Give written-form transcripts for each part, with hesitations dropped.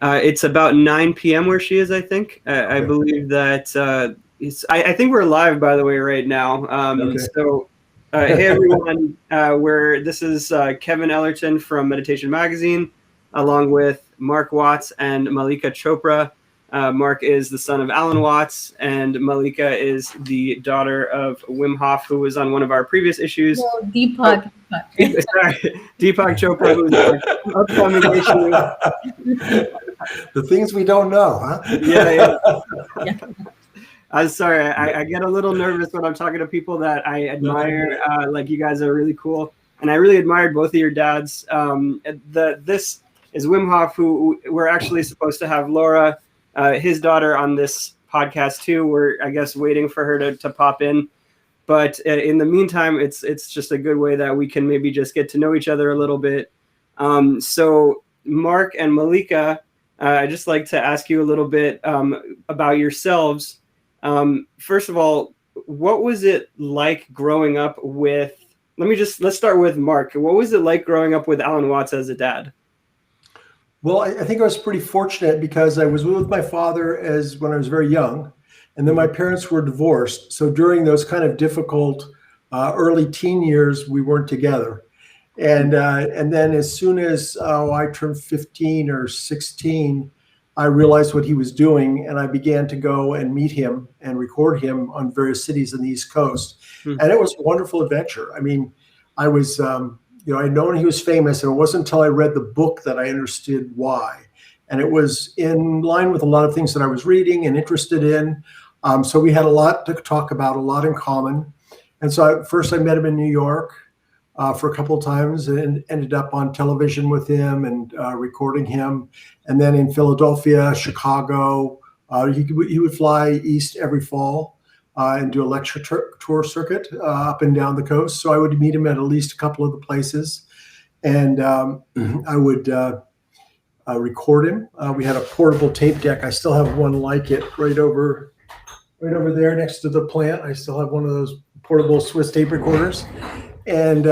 It's about 9 p.m. where she is, I think. I believe that I think we're live, by the way, right now. So, hey, everyone. This is Kevin Ellerton from Meditation Magazine, along with Mark Watts and Mallika Chopra. Mark is the son of Alan Watts, and Mallika is the daughter of Wim Hof, who was on one of our previous issues. No, Deepak. Deepak Chopra, who's an upcoming issue. The things we don't know, huh? Yeah. I'm sorry. I get a little nervous when I'm talking to people that I admire. Like, you guys are really cool. And I really admired both of your dads. This is Wim Hof, who we're actually supposed to have Laura, his daughter, on this podcast too. We're, I guess, waiting for her to pop in. But in the meantime, it's just a good way that we can maybe just get to know each other a little bit. So Mark and Mallika, I'd just like to ask you a little bit about yourselves. First of all, what was it like growing up with, let's start with Mark. What was it like growing up with Alan Watts as a dad? Well, I think I was pretty fortunate because I was with my father when I was very young, and then my parents were divorced. So during those kind of difficult early teen years, we weren't together. And then as soon as I turned 15 or 16, I realized what he was doing, and I began to go and meet him and record him on various cities in the East Coast. And it was a wonderful adventure. I mean, I was, I'd known he was famous, and it wasn't until I read the book that I understood why. And it was in line with a lot of things that I was reading and interested in. So we had a lot to talk about, a lot in common. And so first I met him in New York for a couple of times, and ended up on television with him and recording him. And then in Philadelphia, Chicago, he would fly east every fall and do a lecture tour circuit up and down the coast. So I would meet him at least a couple of the places, and I would record him. We had a portable tape deck. I still have one like it right over there next to the plant. I still have one of those portable Swiss tape recorders. And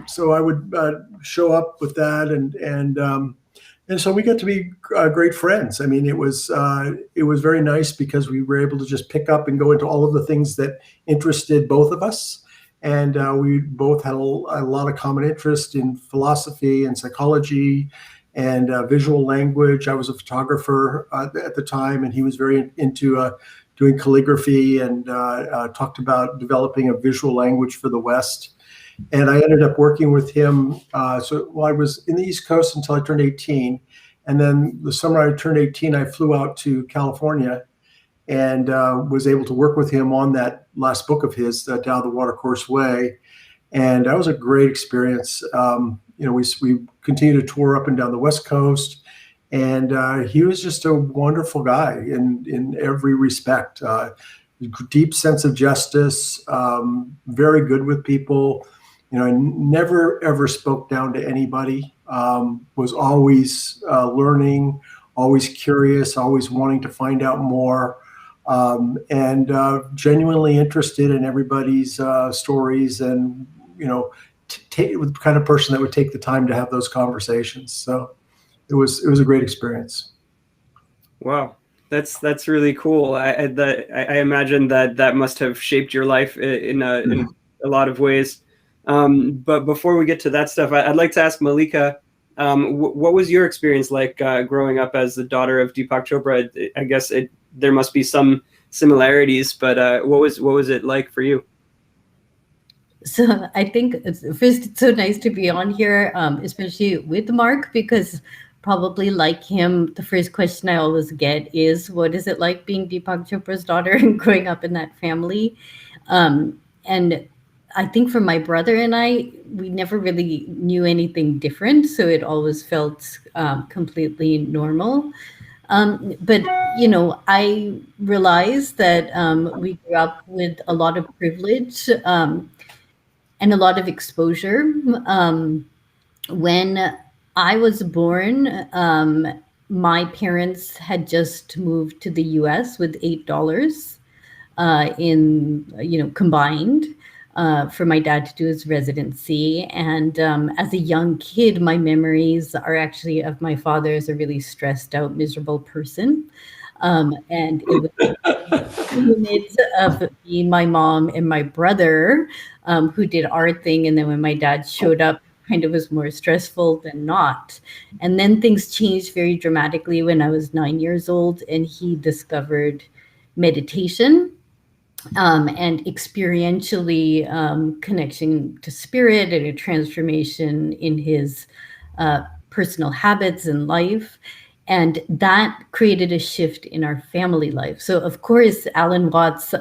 so I would show up with that, and so we got to be great friends. I mean, it was very nice because we were able to just pick up and go into all of the things that interested both of us, and we both had a lot of common interest in philosophy and psychology and visual language. I was a photographer at the time, and he was very into doing calligraphy, and talked about developing a visual language for the West. And I ended up working with him. So I was in the East Coast until I turned 18. And then the summer I turned 18, I flew out to California and was able to work with him on that last book of his, Down the Watercourse Way. And that was a great experience. We continued to tour up and down the West Coast. And he was just a wonderful guy in every respect. Deep sense of justice, very good with people. Never ever spoke down to anybody, was always learning, always curious, always wanting to find out more, and genuinely interested in everybody's stories, and, the kind of person that would take the time to have those conversations. So it was a great experience. Wow. That's really cool. I imagine that must have shaped your life in a lot of ways. But before we get to that stuff, I'd like to ask Mallika, what was your experience like growing up as the daughter of Deepak Chopra? I guess there must be some similarities, but what was it like for you? So I think first, it's so nice to be on here, especially with Mark, because probably like him, the first question I always get is, what is it like being Deepak Chopra's daughter and growing up in that family? And I think for my brother and I, we never really knew anything different. So it always felt completely normal. But, I realized that we grew up with a lot of privilege and a lot of exposure. When I was born, my parents had just moved to the US with $8 combined. for my dad to do his residency. And as a young kid, my memories are actually of my father as a really stressed out, miserable person. And it was units of me, my mom, and my brother who did our thing. And then when my dad showed up, kind of was more stressful than not. And then things changed very dramatically when I was 9 years old, and he discovered meditation and experientially connection to spirit and a transformation in his personal habits and life. And that created a shift in our family life. So, of course, Alan Watts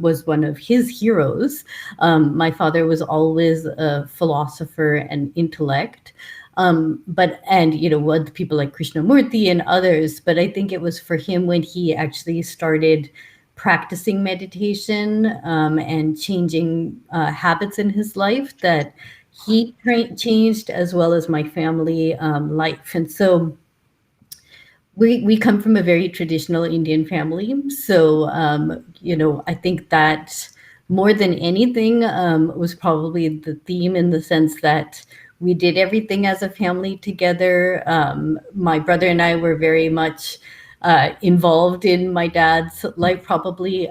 was one of his heroes. My father was always a philosopher and intellect. With people like Krishnamurti and others. But I think it was for him when he actually started practicing meditation and changing habits in his life that he changed, as well as my family life. And so we come from a very traditional Indian family. So, I think that more than anything was probably the theme, in the sense that we did everything as a family together. My brother and I were very much involved in my dad's life, probably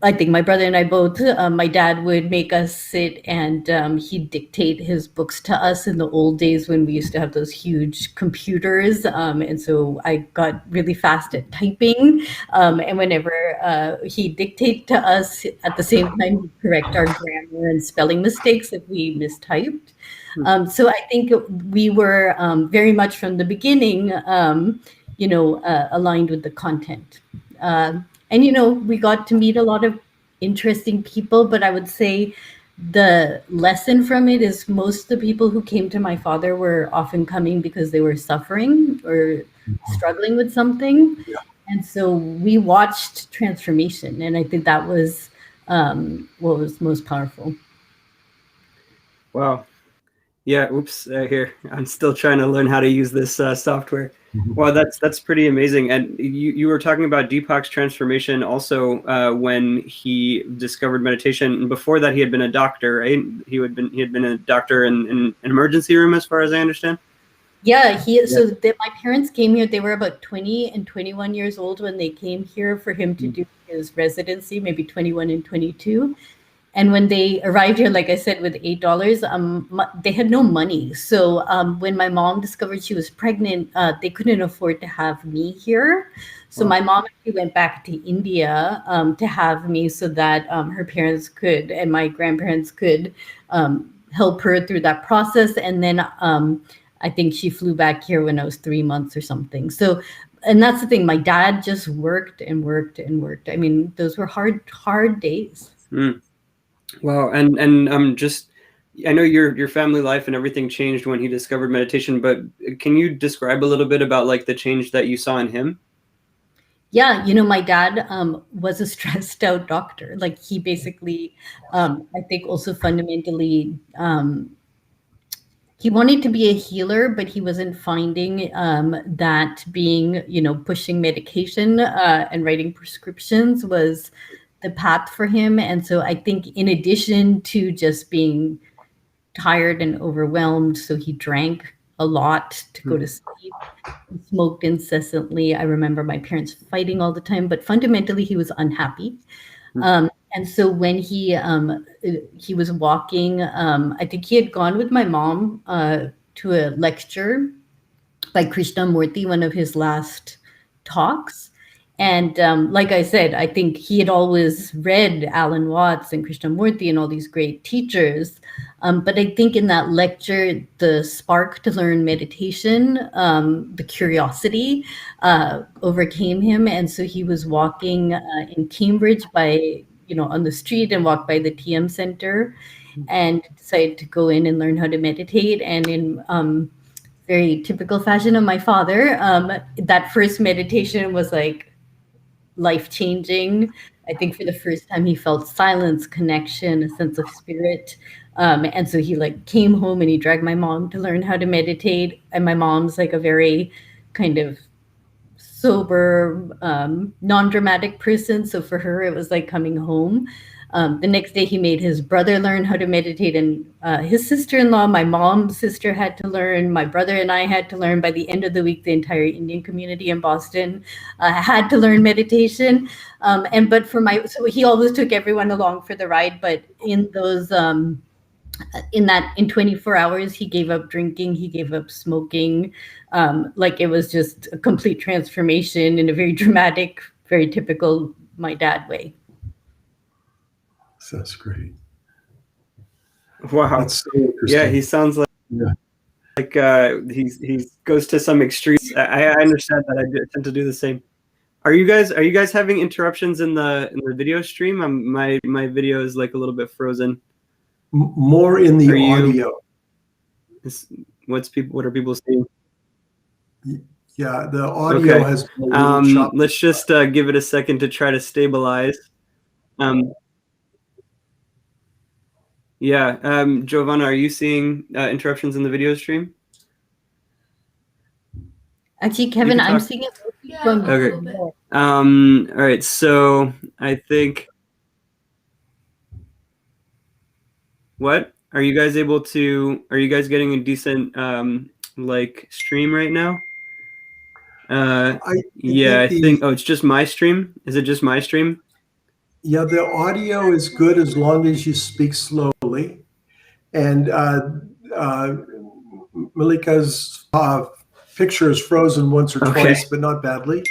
I think my brother and I both, my dad would make us sit and he'd dictate his books to us in the old days when we used to have those huge computers. And so I got really fast at typing. And whenever he'd dictate to us, at the same time, he'd correct our grammar and spelling mistakes if we mistyped. So I think we were very much from the beginning, aligned with the content. And we got to meet a lot of interesting people, but I would say the lesson from it is most of the people who came to my father were often coming because they were suffering or struggling with something. Yeah. And so we watched transformation, and I think that was what was most powerful. Wow. Yeah. Oops. Here, I'm still trying to learn how to use this software. Wow, that's pretty amazing. And you were talking about Deepak's transformation also when he discovered meditation. And before that, he had been a doctor, right? He had been a doctor in an emergency room, as far as I understand. Yeah, so my parents came here. They were about 20 and 21 years old when they came here for him to do his residency, maybe 21 and 22. And when they arrived here, like I said, with $8, they had no money. So when my mom discovered she was pregnant, they couldn't afford to have me here. So my mom actually went back to India to have me, so that her parents could, and my grandparents could help her through that process. And then I think she flew back here when I was 3 months or something. So, and that's the thing, my dad just worked and worked and worked. I mean, those were hard days. Wow. And I know your family life and everything changed when he discovered meditation, but can you describe a little bit about like the change that you saw in him? Yeah, my dad was a stressed out doctor. Like, he basically, I think also fundamentally, he wanted to be a healer, but he wasn't finding that being, pushing medication and writing prescriptions was the path for him. And so I think, in addition to just being tired and overwhelmed, so he drank a lot to go to sleep. He smoked incessantly. I remember my parents fighting all the time, but fundamentally he was unhappy. And so when he was walking, I think he had gone with my mom to a lecture by Krishnamurti, one of his last talks. And like I said, I think he had always read Alan Watts and Krishnamurti and all these great teachers. But I think in that lecture, the spark to learn meditation, the curiosity overcame him. And so he was walking in Cambridge on the street, and walked by the TM Center, and decided to go in and learn how to meditate. And in very typical fashion of my father, that first meditation was like life-changing. I think for the first time he felt silence, connection, a sense of spirit. And so he came home and he dragged my mom to learn how to meditate. And my mom's like a very kind of sober, non-dramatic person. So for her, it was like coming home. The next day, he made his brother learn how to meditate, and his sister-in-law, my mom's sister, had to learn. My brother and I had to learn. By the end of the week, the entire Indian community in Boston had to learn meditation. So he always took everyone along for the ride. But in those in 24 hours, he gave up drinking, he gave up smoking. Like, it was just a complete transformation in a very dramatic, very typical my dad way. That's great. Wow. That's so interesting. Yeah, he sounds like he goes to some extremes. I understand that. I tend to do the same. Are you guys having interruptions in the video stream? My video is like a little bit frozen. More in the audio. What are people saying? Yeah, the audio has. Let's just give it a second to try to stabilize. Giovanna, are you seeing interruptions in the video stream? Actually, Kevin, I'm seeing it from. Okay. All right. So I think. What are you guys able to? Are you guys getting a decent like stream right now? I think. Oh, it's just my stream. Is it just my stream? Yeah, the audio is good as long as you speak slowly. And Mallika's picture is frozen once or twice, but not badly.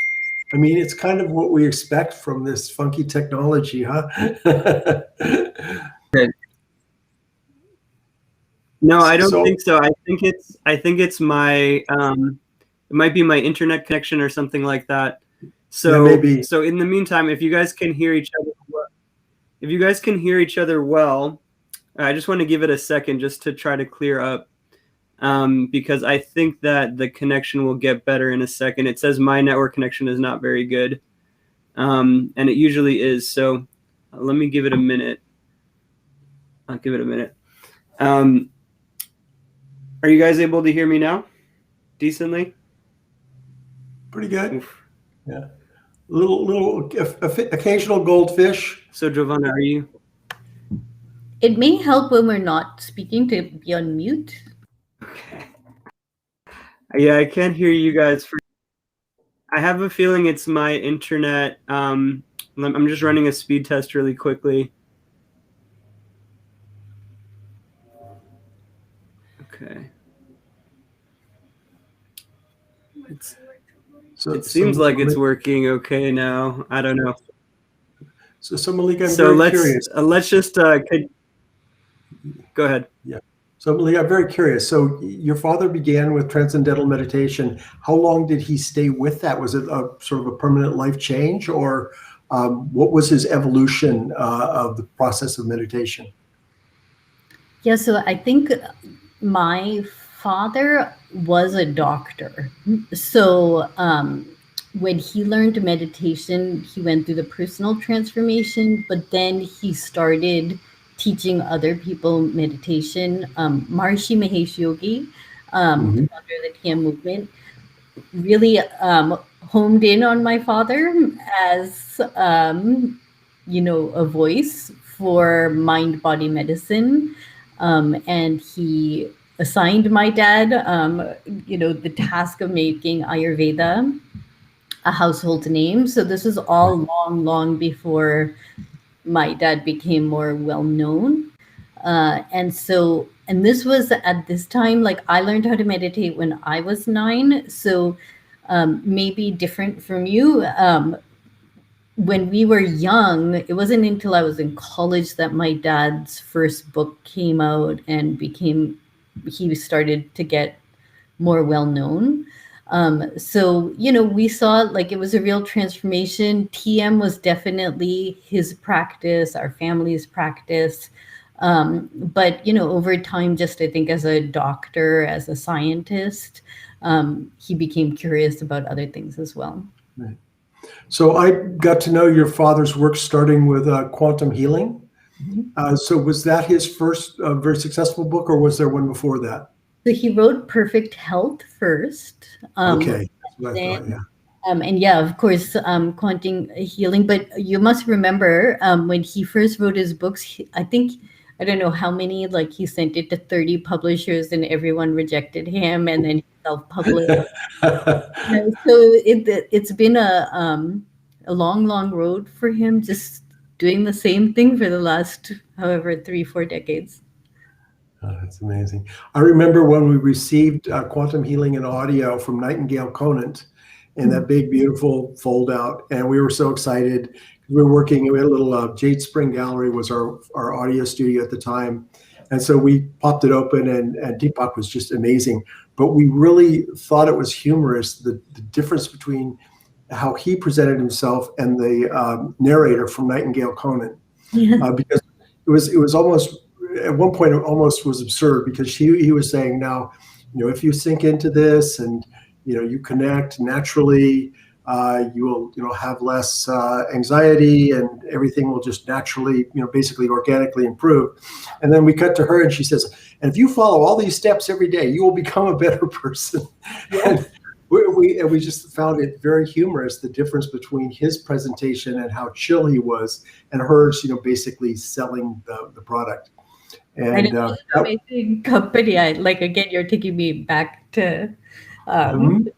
I mean, it's kind of what we expect from this funky technology, huh? No, I don't think so. I think it's my it might be my internet connection or something like that. So maybe. So in the meantime, if you guys can hear each other well, I just want to give it a second just to try to clear up, because I think that the connection will get better in a second. It says my network connection is not very good, and it usually is. So let me give it a minute. I'll give it a minute. Are you guys able to hear me now decently? Pretty good. Oof. Yeah. Little occasional goldfish. So Giovanna, are you? It may help when we're not speaking to be on mute. Okay. Yeah, I can't hear you guys. I have a feeling it's my internet. I'm just running a speed test really quickly. Okay. It seems like it's working okay now. I don't know. So Mallika, I'm very curious. Let's just go ahead. Yeah. So Mallika, I'm very curious. So your father began with transcendental meditation. How long did he stay with that? Was it a sort of a permanent life change, or what was his evolution of the process of meditation? Yeah, so I think my father was a doctor. So when he learned meditation, he went through the personal transformation, but then he started teaching other people meditation. Maharishi Mahesh Yogi, the founder of the TM movement, really homed in on my father as a voice for mind-body medicine. And he assigned my dad, the task of making Ayurveda a household name. So this is all long before my dad became more well-known. And this was at this time, like, I learned how to meditate when I was 9. So maybe different from you. When we were young, it wasn't until I was in college that my dad's first book came out and he started to get more well-known. So, we saw, like, it was a real transformation. TM was definitely his practice, our family's practice. But, over time, just I think as a doctor, as a scientist, he became curious about other things as well. Right. So I got to know your father's work starting with quantum healing. Mm-hmm. So was that his first very successful book, or was there one before that? So he wrote Perfect Health first. Okay, that's what I thought, yeah. And yeah, of course, quantum healing. But you must remember when he first wrote his books, I think, I don't know how many, like he sent it to 30 publishers and everyone rejected him, and then he self-published. So it's been a long, long road for him, just doing the same thing for the last, however, 3-4 decades. Oh, that's amazing. I remember when we received quantum healing and audio from Nightingale Conant in that big, beautiful fold out. And we were so excited. We were working, we had a little Jade Spring Gallery was our audio studio at the time. And so we popped it open and Deepak was just amazing. But we really thought it was humorous, the difference between how he presented himself and the narrator from Nightingale Conant. Because it was almost, at one point it almost was absurd, because he was saying, now, if you sink into this and you connect naturally, you will have less anxiety and everything will just naturally, basically organically improve. And then we cut to her and she says, and if you follow all these steps every day, you will become a better person. And we just found it very humorous, the difference between his presentation and how chill he was, and hers, basically selling the product. And amazing company. Again, you're taking me back to the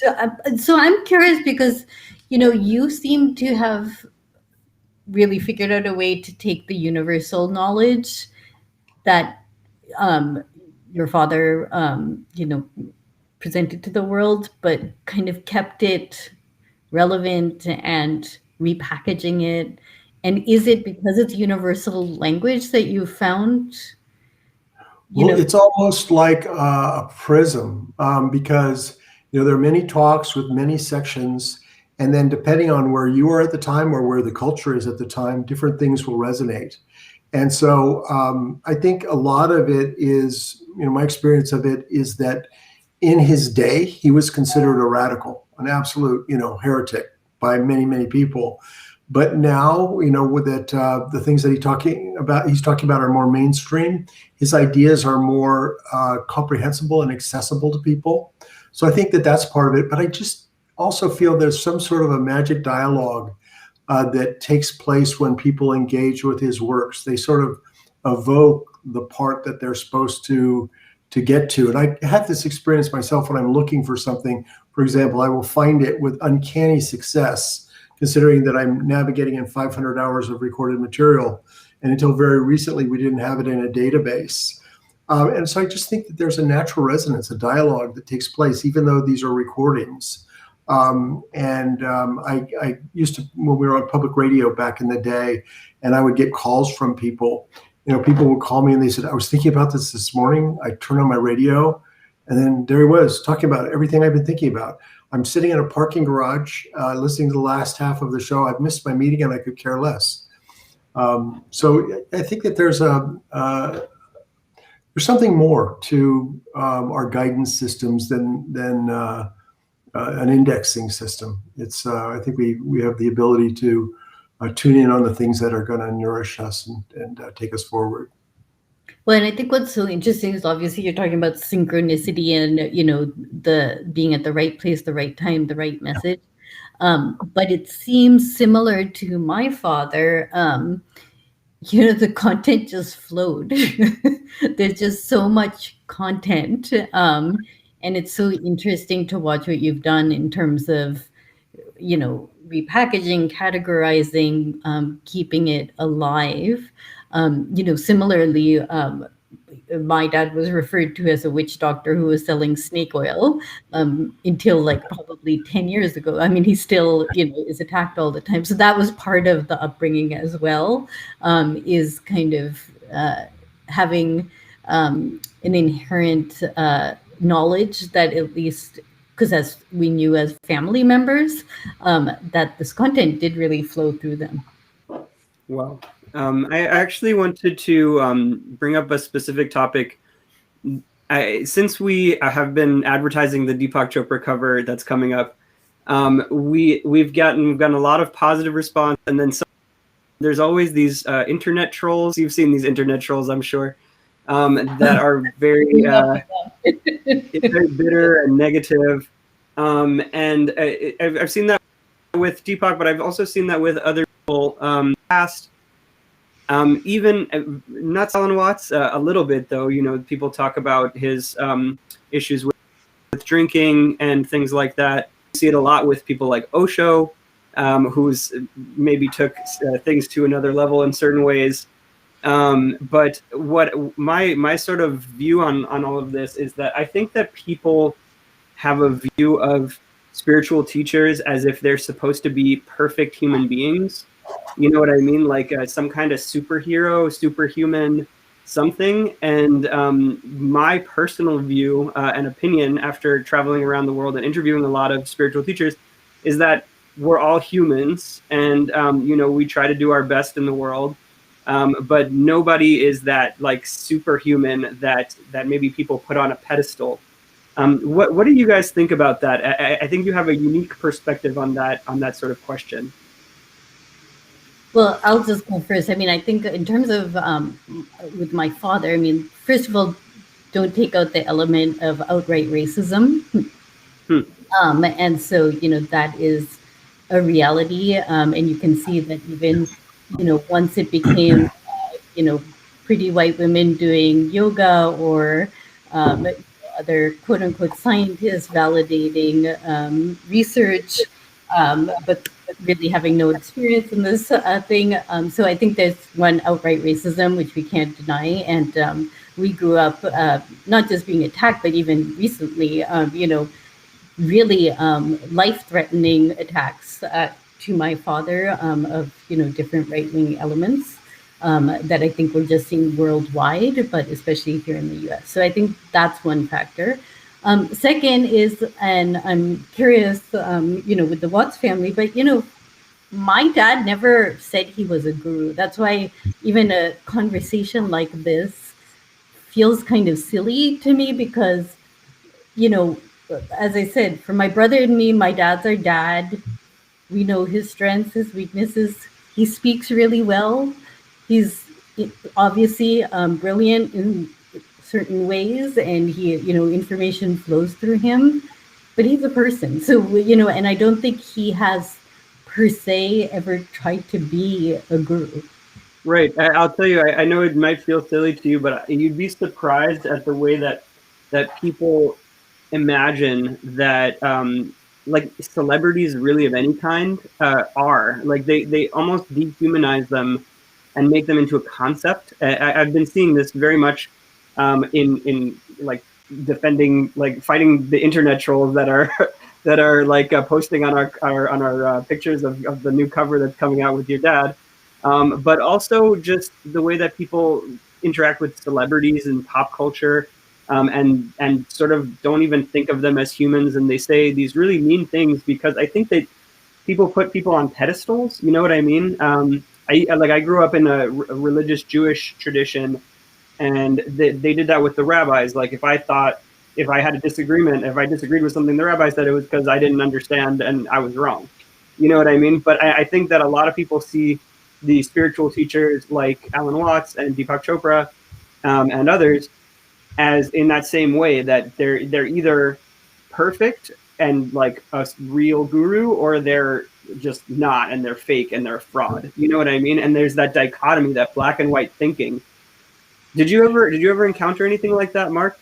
past. So I'm curious because, you seem to have really figured out a way to take the universal knowledge that your father, presented to the world, but kind of kept it relevant and repackaging it. And is it because it's universal language that you found? It's almost like a prism, because there are many talks with many sections, and then depending on where you are at the time or where the culture is at the time, different things will resonate. And so I think a lot of it is, my experience of it is that in his day, he was considered a radical, an absolute, heretic by many, many people. But now, with that, the things that he's talking about are more mainstream. His ideas are more comprehensible and accessible to people. So I think that that's part of it. But I just also feel there's some sort of a magic dialogue that takes place when people engage with his works. They sort of evoke the part that they're supposed to get to. And I had this experience myself when I'm looking for something. For example, I will find it with uncanny success, considering that I'm navigating in 500 hours of recorded material. And until very recently, we didn't have it in a database. And so I just think that there's a natural resonance, a dialogue that takes place, even though these are recordings. I used to, when we were on public radio back in the day, and I would get calls from people, people would call me and they said, I was thinking about this morning. I turned on my radio and then there he was talking about everything I've been thinking about. I'm sitting in a parking garage, listening to the last half of the show. I've missed my meeting and I could care less. So I think that there's something more to our guidance systems than an indexing system. It's I think we have the ability to tune in on the things that are going to nourish us and take us forward. Well, and I think what's so interesting is obviously you're talking about synchronicity and, the being at the right place, the right time, the right message. But it seems similar to my father. The content just flowed. There's just so much content. And it's so interesting to watch what you've done in terms of, repackaging, categorizing, keeping it alive. Similarly, my dad was referred to as a witch doctor who was selling snake oil until probably 10 years ago. I mean, he still, is attacked all the time. So that was part of the upbringing as well, is kind of having an inherent knowledge that at least, because as we knew as family members, that this content did really flow through them. Wow. I actually wanted to bring up a specific topic. Since we have been advertising the Deepak Chopra cover that's coming up, we've gotten a lot of positive response, and then there's always these internet trolls. You've seen these internet trolls, I'm sure, that are very very bitter and negative. And I've seen that with Deepak, but I've also seen that with other people past. Even not Alan Watts a little bit, though. You know, people talk about his issues with drinking and things like that. You see it a lot with people like Osho, who's maybe took things to another level in certain ways. But what my sort of view on all of this is that I think that people have a view of spiritual teachers as if they're supposed to be perfect human beings. You know what I mean? Like some kind of superhero, superhuman something. And my personal view and opinion after traveling around the world and interviewing a lot of spiritual teachers is that we're all humans, and you know, we try to do our best in the world. But nobody is that like superhuman that maybe people put on a pedestal. What do you guys think about that? I think you have a unique perspective on that sort of question. Well, I'll just go first. I mean, I think in terms of with my father, I mean, first of all, don't take out the element of outright racism. And so, you know, that is a reality. And you can see that even, you know, once it became, you know, pretty white women doing yoga or other quote unquote scientists validating research, but really having no experience in this thing. So I think there's one outright racism, which we can't deny. And we grew up not just being attacked, but even recently, you know, really life-threatening attacks to my father of, you know, different right-wing elements that I think we're just seeing worldwide, but especially here in the US. So I think that's one factor. Second is, and I'm curious, you know, with the Watts family, but, you know, my dad never said he was a guru. That's why even a conversation like this feels kind of silly to me because, you know, as I said, for my brother and me, my dad's our dad. We know his strengths, his weaknesses. He speaks really well. He's obviously brilliant in certain ways, and he, you know, information flows through him, but he's a person. So, you know, and I don't think he has per se ever tried to be a guru. Right. I'll tell you, I know it might feel silly to you, but you'd be surprised at the way that people imagine that like celebrities really of any kind are. Like they almost dehumanize them and make them into a concept. I've been seeing this very much in like defending, like fighting the internet trolls that are that are like posting on our pictures of the new cover that's coming out with your dad. But also just the way that people interact with celebrities and pop culture, and sort of don't even think of them as humans, and they say these really mean things because I think that people put people on pedestals. You know what I mean? I grew up in a religious Jewish tradition, and they did that with the rabbis. Like if I had a disagreement, if I disagreed with something the rabbi said, it was because I didn't understand and I was wrong. You know what I mean? But I think that a lot of people see the spiritual teachers like Alan Watts and Deepak Chopra and others as in that same way, that they're either perfect and like a real guru, or they're just not, and they're fake and they're fraud. You know what I mean? And there's that dichotomy, that black and white thinking. Did you ever encounter anything like that, Mark?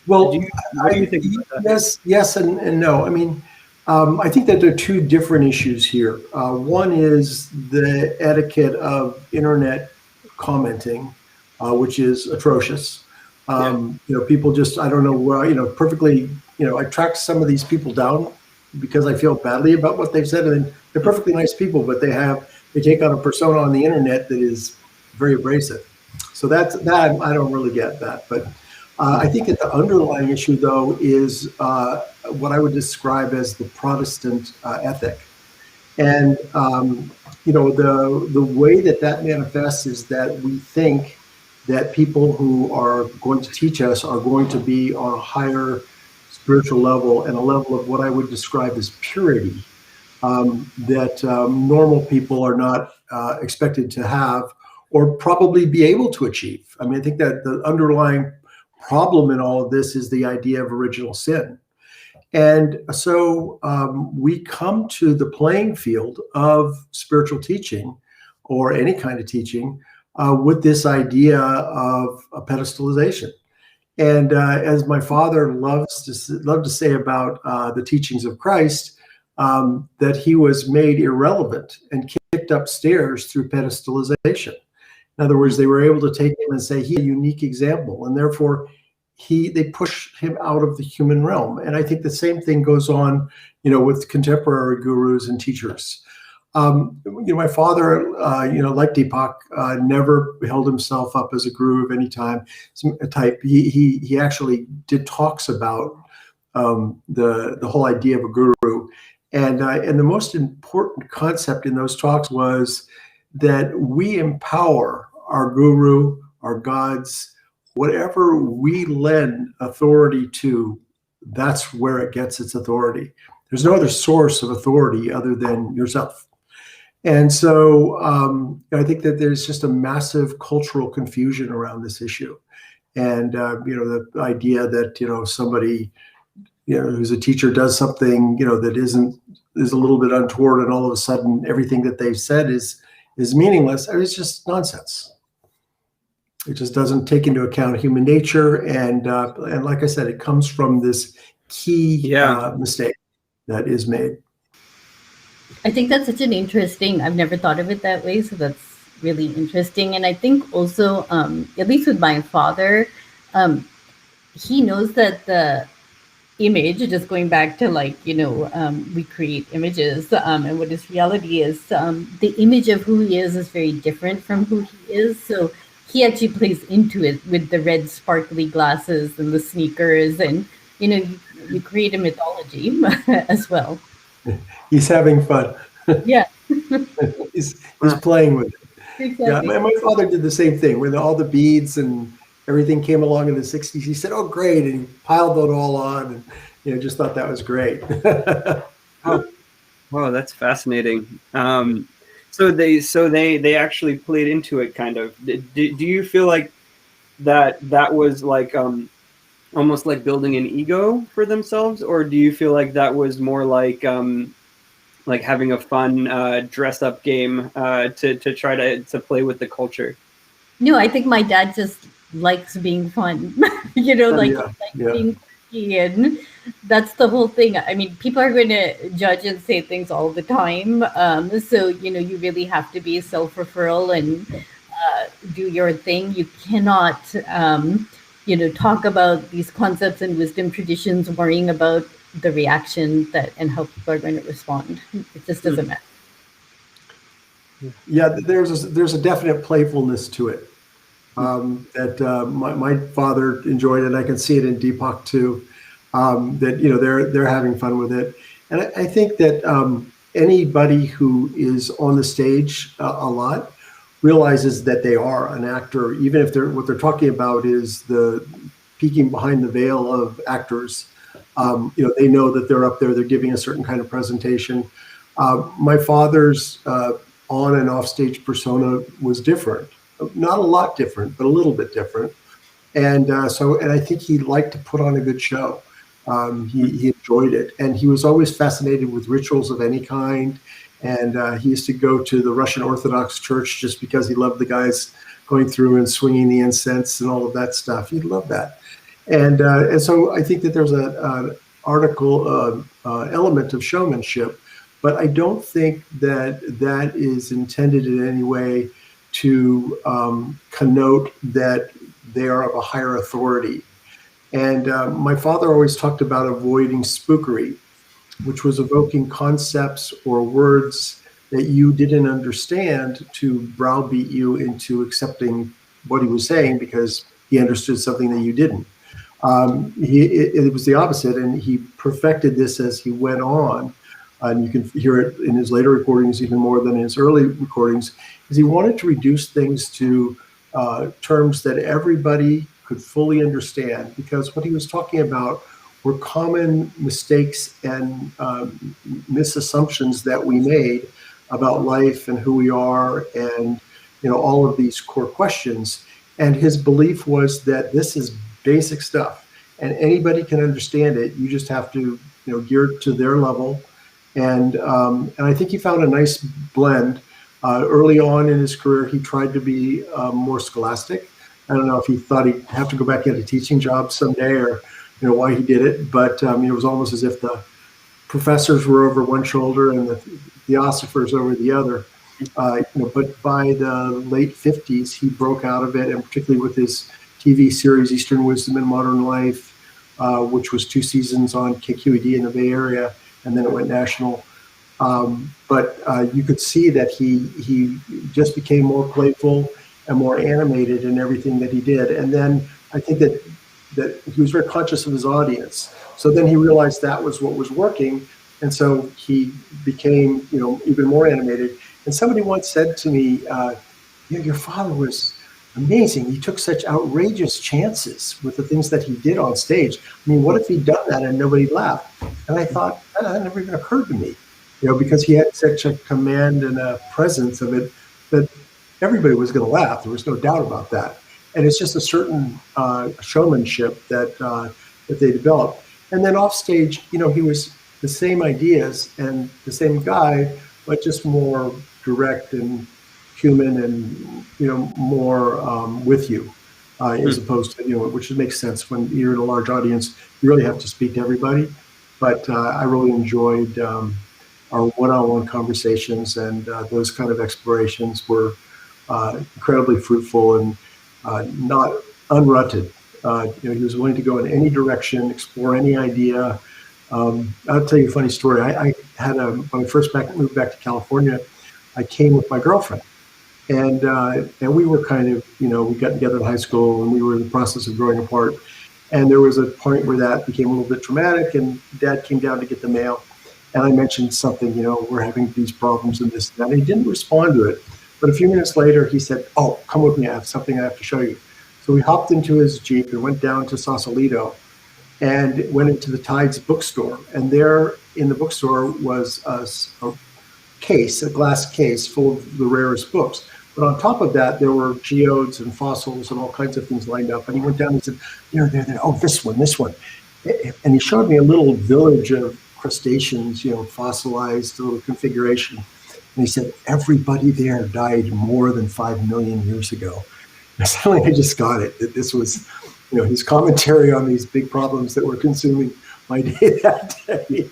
Well, what do you think about that? yes, and no. I mean, I think that there are two different issues here. One is the etiquette of internet commenting, which is atrocious. You know, people just, I don't know where, you know, perfectly, you know, I track some of these people down because I feel badly about what they've said, and they're perfectly nice people, but they take on a persona on the internet that is very abrasive. So that I don't really get that. But I think that the underlying issue, though, is what I would describe as the Protestant ethic. And, you know, the way that manifests is that we think that people who are going to teach us are going to be on a higher spiritual level and a level of what I would describe as purity that normal people are not expected to have or probably be able to achieve. I mean, I think that the underlying problem in all of this is the idea of original sin. And so we come to the playing field of spiritual teaching or any kind of teaching with this idea of a pedestalization. And as my father loved to say about the teachings of Christ, that he was made irrelevant and kicked upstairs through pedestalization. In other words, they were able to take him and say he's a unique example, and therefore they push him out of the human realm. And I think the same thing goes on, with contemporary gurus and teachers. My father, like Deepak, never held himself up as a guru of any type. He actually did talks about the whole idea of a guru, and the most important concept in those talks was that we empower our guru, our gods, whatever we lend authority to. That's where it gets its authority. There's no other source of authority other than yourself. And so I think that there's just a massive cultural confusion around this issue. And, the idea that, somebody, who's a teacher does something, that is a little bit untoward, and all of a sudden everything that they've said is meaningless. It's just nonsense. It just doesn't take into account human nature. And like I said, it comes from this key mistake that is made. I think that's such an interesting, I've never thought of it that way. So that's really interesting. And I think also, at least with my father, he knows that the image, just going back to we create images, and what his reality is, the image of who he is very different from who he is. So he actually plays into it with the red sparkly glasses and the sneakers, and, you create a mythology as well. He's having fun. Yeah. he's playing with it. Exactly. Yeah, my father did the same thing when all the beads and everything came along in the 60s. He said, "Oh, great." And he piled it all on and, just thought that was great. Wow, that's fascinating. So they actually played into it kind of. Do you feel like that was like almost like building an ego for themselves, or do you feel like that was more like having a fun dress up game to try to play with the culture? No, I think my dad just likes being fun, being quirky, and that's the whole thing. I mean, people are going to judge and say things all the time. So, you really have to be self-referral and do your thing. You cannot, talk about these concepts and wisdom traditions, worrying about the reaction and how people are going to respond. It just doesn't matter. Yeah, there's a definite playfulness to it that my father enjoyed, and I can see it in Deepak too. That they're having fun with it, and I think that anybody who is on the stage a lot realizes that they are an actor, even if what they're talking about is the peeking behind the veil of actors. They know that they're up there, they're giving a certain kind of presentation. My father's on and off stage persona was different, not a lot different, but a little bit different. And I think he liked to put on a good show. He enjoyed it, and he was always fascinated with rituals of any kind. And he used to go to the Russian Orthodox Church just because he loved the guys going through and swinging the incense and all of that stuff. He loved that. And so I think that there's an element of showmanship, but I don't think that is intended in any way to connote that they are of a higher authority. And my father always talked about avoiding spookery, which was evoking concepts or words that you didn't understand to browbeat you into accepting what he was saying because he understood something that you didn't. It was the opposite, and he perfected this as he went on. And you can hear it in his later recordings even more than in his early recordings, because he wanted to reduce things to terms that everybody could fully understand, because what he was talking about were common mistakes and misassumptions that we made about life and who we are, and all of these core questions. And his belief was that this is basic stuff and anybody can understand it. You just have to geared to their level. And I think he found a nice blend. Early on in his career, he tried to be more scholastic. I don't know if he thought he'd have to go back into a teaching job someday, or why he did it. But it was almost as if the professors were over one shoulder and the theosophers over the other. But by the late 50s, he broke out of it, and particularly with his TV series Eastern Wisdom and Modern Life, which was 2 seasons on KQED in the Bay Area, and then it went national. But you could see that he just became more playful and more animated in everything that he did. And then I think that he was very conscious of his audience. So then he realized that was what was working, and so he became even more animated. And somebody once said to me, your father was amazing. He took such outrageous chances with the things that he did on stage. I mean, what if he'd done that and nobody laughed? And I thought, that never even occurred to me, because he had such a command and a presence of it that everybody was going to laugh. There was no doubt about that. And it's just a certain showmanship that they developed. And then off stage, he was the same ideas and the same guy, but just more direct and human and more with you, as opposed to which makes sense when you're in a large audience. You really have to speak to everybody. But I really enjoyed our one-on-one conversations, and those kind of explorations were incredibly fruitful and not unrutted. He was willing to go in any direction, explore any idea. I'll tell you a funny story. I had when I first moved back to California, I came with my girlfriend, and we were kind of, we got together in high school, and we were in the process of growing apart. And there was a point where that became a little bit traumatic, and Dad came down to get the mail, and I mentioned something, we're having these problems and this and that. And he didn't respond to it, but a few minutes later, he said, "Oh, come with me. I have something I have to show you." So we hopped into his Jeep and went down to Sausalito, and went into the Tides bookstore. And there in the bookstore was a glass case full of the rarest books. But on top of that, there were geodes and fossils and all kinds of things lined up. And he went down and said, there. Oh, this one. And he showed me a little village of crustaceans, fossilized, a little configuration. And he said, everybody there died more than 5 million years ago. And suddenly I just got it, that this was, his commentary on these big problems that were consuming my day that day,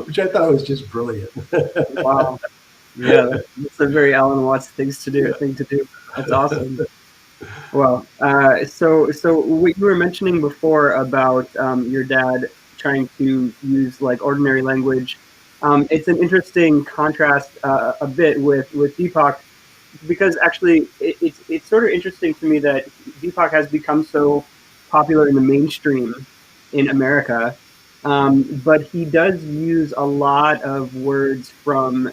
which I thought was just brilliant. Wow. Yeah, that's a very Alan Watts thing to do. That's awesome. Well, so what you were mentioning before about your dad trying to use like ordinary language, it's an interesting contrast a bit with Deepak, because actually it's sort of interesting to me that Deepak has become so popular in the mainstream in America. But he does use a lot of words from,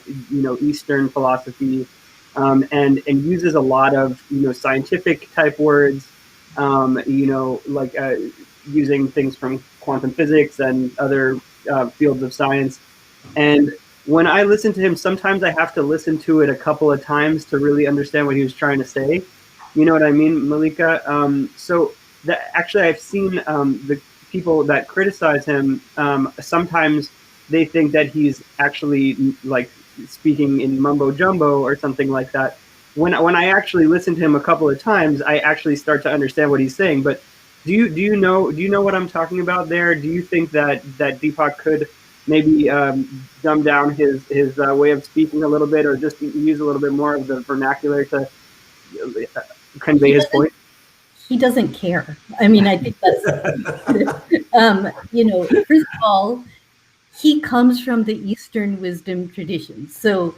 Eastern philosophy, and uses a lot of, scientific type words, like using things from quantum physics and other fields of science. And when I listen to him, sometimes I have to listen to it a couple of times to really understand what he was trying to say. You know what I mean, Mallika? So that actually I've seen the people that criticize him, sometimes they think that he's actually like speaking in mumbo jumbo or something like that. When I actually listen to him a couple of times, I actually start to understand what he's saying. But do you know what I'm talking about there? Do you think that Deepak could maybe dumb down his way of speaking a little bit, or just use a little bit more of the vernacular to convey his point? He doesn't care. I mean, I think that's, first of all, he comes from the Eastern wisdom tradition. So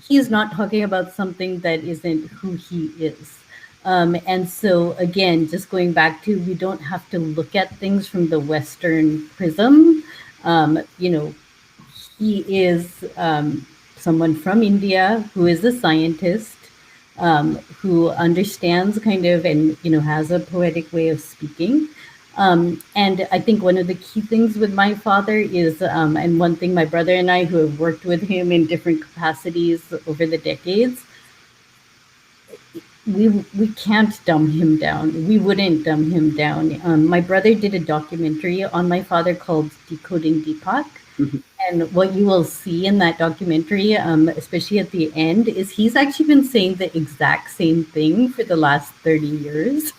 he's not talking about something that isn't who he is. And so, again, just going back to, we don't have to look at things from the Western prism. He is someone from India who is a scientist, who understands kind of, and, has a poetic way of speaking. And I think one of the key things with my father is, and one thing my brother and I, who have worked with him in different capacities over the decades, we can't dumb him down. We wouldn't dumb him down. My brother did a documentary on my father called Decoding Deepak. Mhm. And what you will see in that documentary, especially at the end, is he's actually been saying the exact same thing for the last 30 years.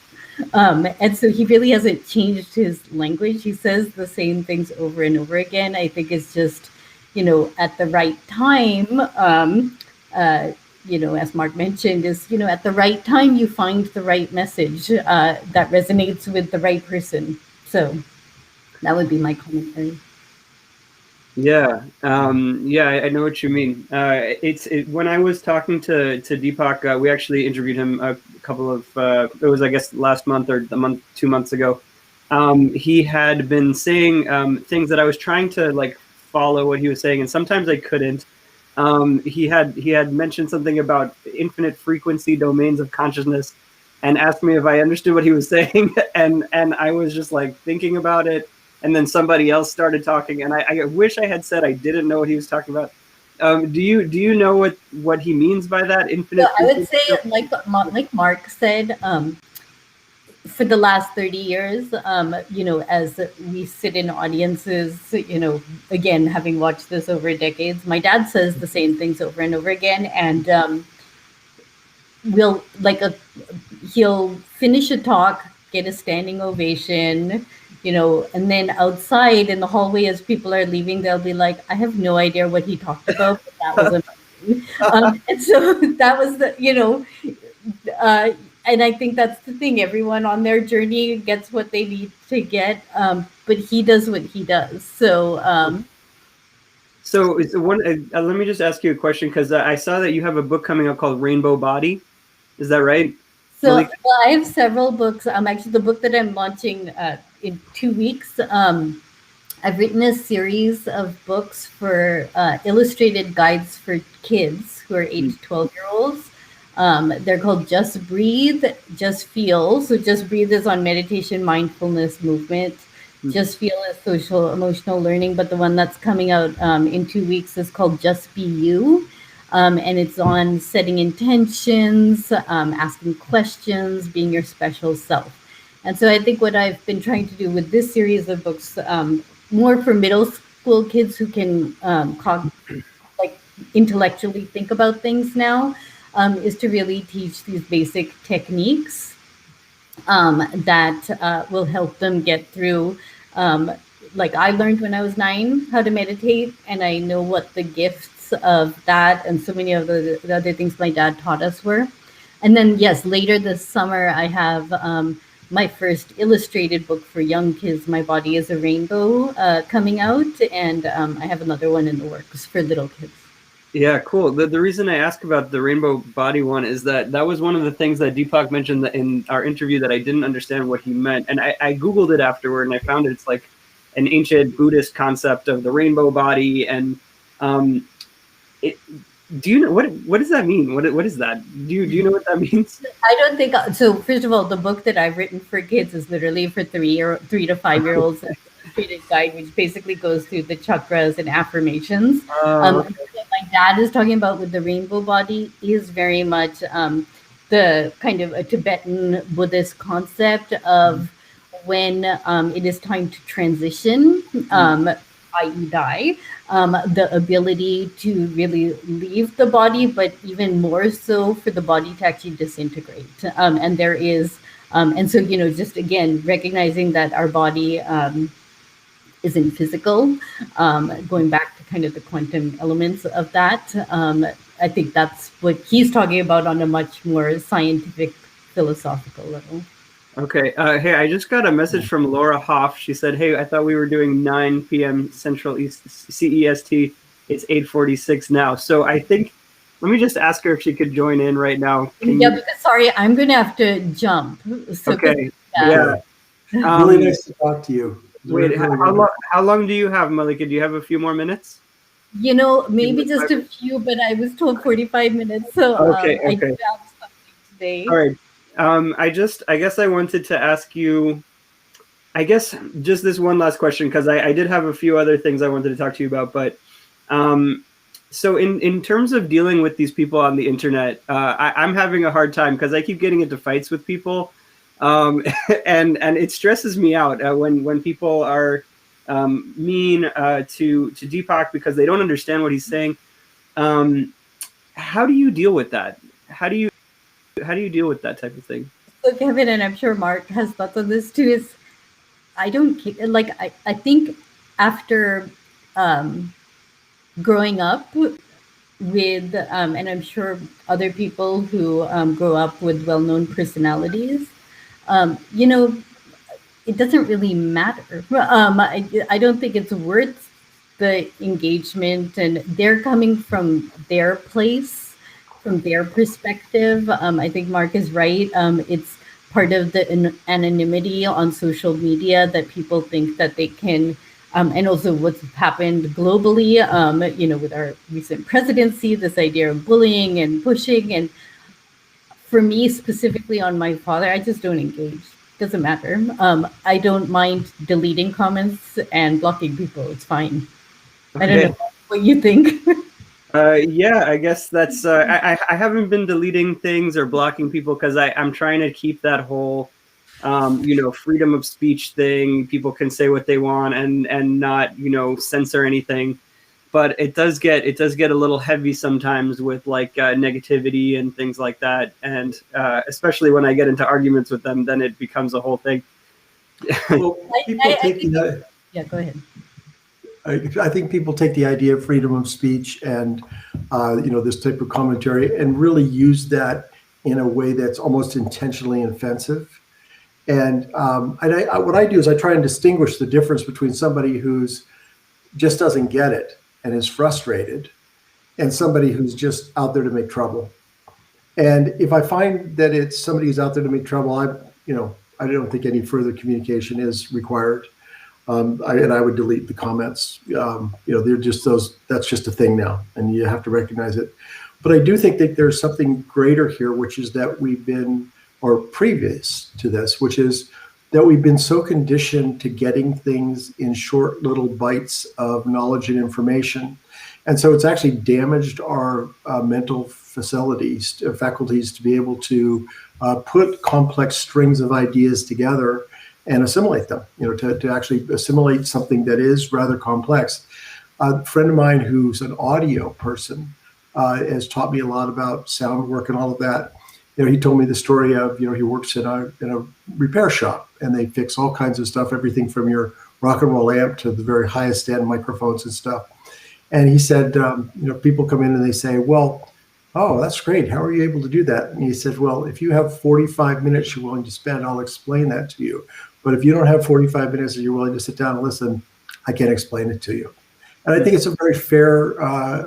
And so he really hasn't changed his language. He says the same things over and over again. I think it's just, at the right time, as Mark mentioned, is, at the right time, you find the right message that resonates with the right person. So that would be my commentary. Yeah, I know what you mean. When I was talking to Deepak, we actually interviewed him a couple of it was, I guess, last month or 2 months ago. He had been saying things that I was trying to like follow what he was saying, and sometimes I couldn't. He had mentioned something about infinite frequency domains of consciousness, and asked me if I understood what he was saying, and I was just like thinking about it. And then somebody else started talking, and I wish I had said I didn't know what he was talking about. Do you know what he means by that? Infinite. So I would say, like Mark said, for the last 30 years, as we sit in audiences, again, having watched this over decades, my dad says the same things over and over again, and he'll finish a talk, get a standing ovation, and then outside in the hallway as people are leaving, they'll be like, I have no idea what he talked about, but that was amazing. And so that was and I think that's the thing. Everyone on their journey gets what they need to get, but he does what he does. So it's one. Let me just ask you a question, because I saw that you have a book coming out called Rainbow Body. Is that right? So I have several books. Actually, the book that I'm launching in 2 weeks. I've written a series of books for illustrated guides for kids who are 8 to 12-year-olds. They're called Just Breathe, Just Feel. So Just Breathe is on meditation, mindfulness, movement. Just Feel is social, emotional learning. But the one that's coming out in 2 weeks is called Just Be You. And it's on setting intentions, asking questions, being your special self. And so I think what I've been trying to do with this series of books, more for middle school kids who can intellectually think about things now, is to really teach these basic techniques that will help them get through. Like I learned when I was 9 how to meditate, and I know what the gifts of that and so many of the other things my dad taught us were. And then, yes, later this summer, I have my first illustrated book for young kids, My Body is a Rainbow, coming out. And I have another one in the works for little kids. Yeah, cool. The reason I ask about the Rainbow Body one is that was one of the things that Deepak mentioned in our interview that I didn't understand what he meant. And I Googled it afterward, and I found it's like an ancient Buddhist concept of the rainbow body. And do you know what does that mean? What is that? Do you know what that means? I don't think so. First of all, the book that I've written for kids is literally for 3 to 5-year-olds. Illustrated guide, which basically goes through the chakras and affirmations. What my dad is talking about with the rainbow body is very much the kind of a Tibetan Buddhist concept of when it is time to transition, i.e. die, the ability to really leave the body, but even more so for the body to actually disintegrate. And there is, and so, just again, recognizing that our body isn't physical, going back to kind of the quantum elements of that. I think that's what he's talking about on a much more scientific, philosophical level. Okay. Hey, I just got a message from Laura Hoff. She said, hey, I thought we were doing 9 p.m. Central East CEST. It's 8:46 now. So I think, let me just ask her if she could join in right now. Because sorry, I'm going to have to jump. So okay. Yeah. Really nice to talk to you. Wait, how long do you have, Mallika? Do you have a few more minutes? Maybe just a few, but I was told 45 minutes. So okay. I do have something today. All right. I guess I wanted to ask you, I guess just this one last question, because I did have a few other things I wanted to talk to you about, but So in terms of dealing with these people on the internet, I'm having a hard time because I keep getting into fights with people, and it stresses me out when people are mean to Deepak because they don't understand what he's saying. How do you deal with that? How do you deal with that type of thing? So Kevin, and I'm sure Mark has thoughts on this too, is I don't like I think after growing up with and I'm sure other people who grow up with well-known personalities, you know, it doesn't really matter. I don't think it's worth the engagement, and they're coming from their place, from their perspective. I think Mark is right. It's part of the anonymity on social media that people think that they can, and also what's happened globally, with our recent presidency, this idea of bullying and pushing. And for me, specifically on my father, I just don't engage. Doesn't matter. I don't mind deleting comments and blocking people. It's fine. Okay. I don't know what you think. Yeah, I guess that's. I haven't been deleting things or blocking people because I'm trying to keep that whole, freedom of speech thing. People can say what they want and not censor anything. But it does get a little heavy sometimes with like negativity and things like that, and especially when I get into arguments with them, then it becomes a whole thing. Well, people take the. Yeah, go ahead. I think people take the idea of freedom of speech and this type of commentary and really use that in a way that's almost intentionally offensive. And what I do is I try and distinguish the difference between somebody who's just doesn't get it and is frustrated, and somebody who's just out there to make trouble. And if I find that it's somebody who's out there to make trouble, I don't think any further communication is required. I would delete the comments. They're just those. That's just a thing now, and you have to recognize it. But I do think that there's something greater here, which is that we've been, or previous to this, which is that we've been so conditioned to getting things in short little bites of knowledge and information. And so it's actually damaged our mental faculties to be able to put complex strings of ideas together and assimilate them, to actually assimilate something that is rather complex. A friend of mine who's an audio person has taught me a lot about sound work and all of that. He told me the story of, he works in a repair shop, and they fix all kinds of stuff, everything from your rock and roll amp to the very highest end microphones and stuff. And he said, people come in and they say, well, oh, that's great. How are you able to do that? And he said, well, if you have 45 minutes you're willing to spend, I'll explain that to you. But if you don't have 45 minutes and you're willing to sit down and listen, I can't explain it to you. And I think it's a very fair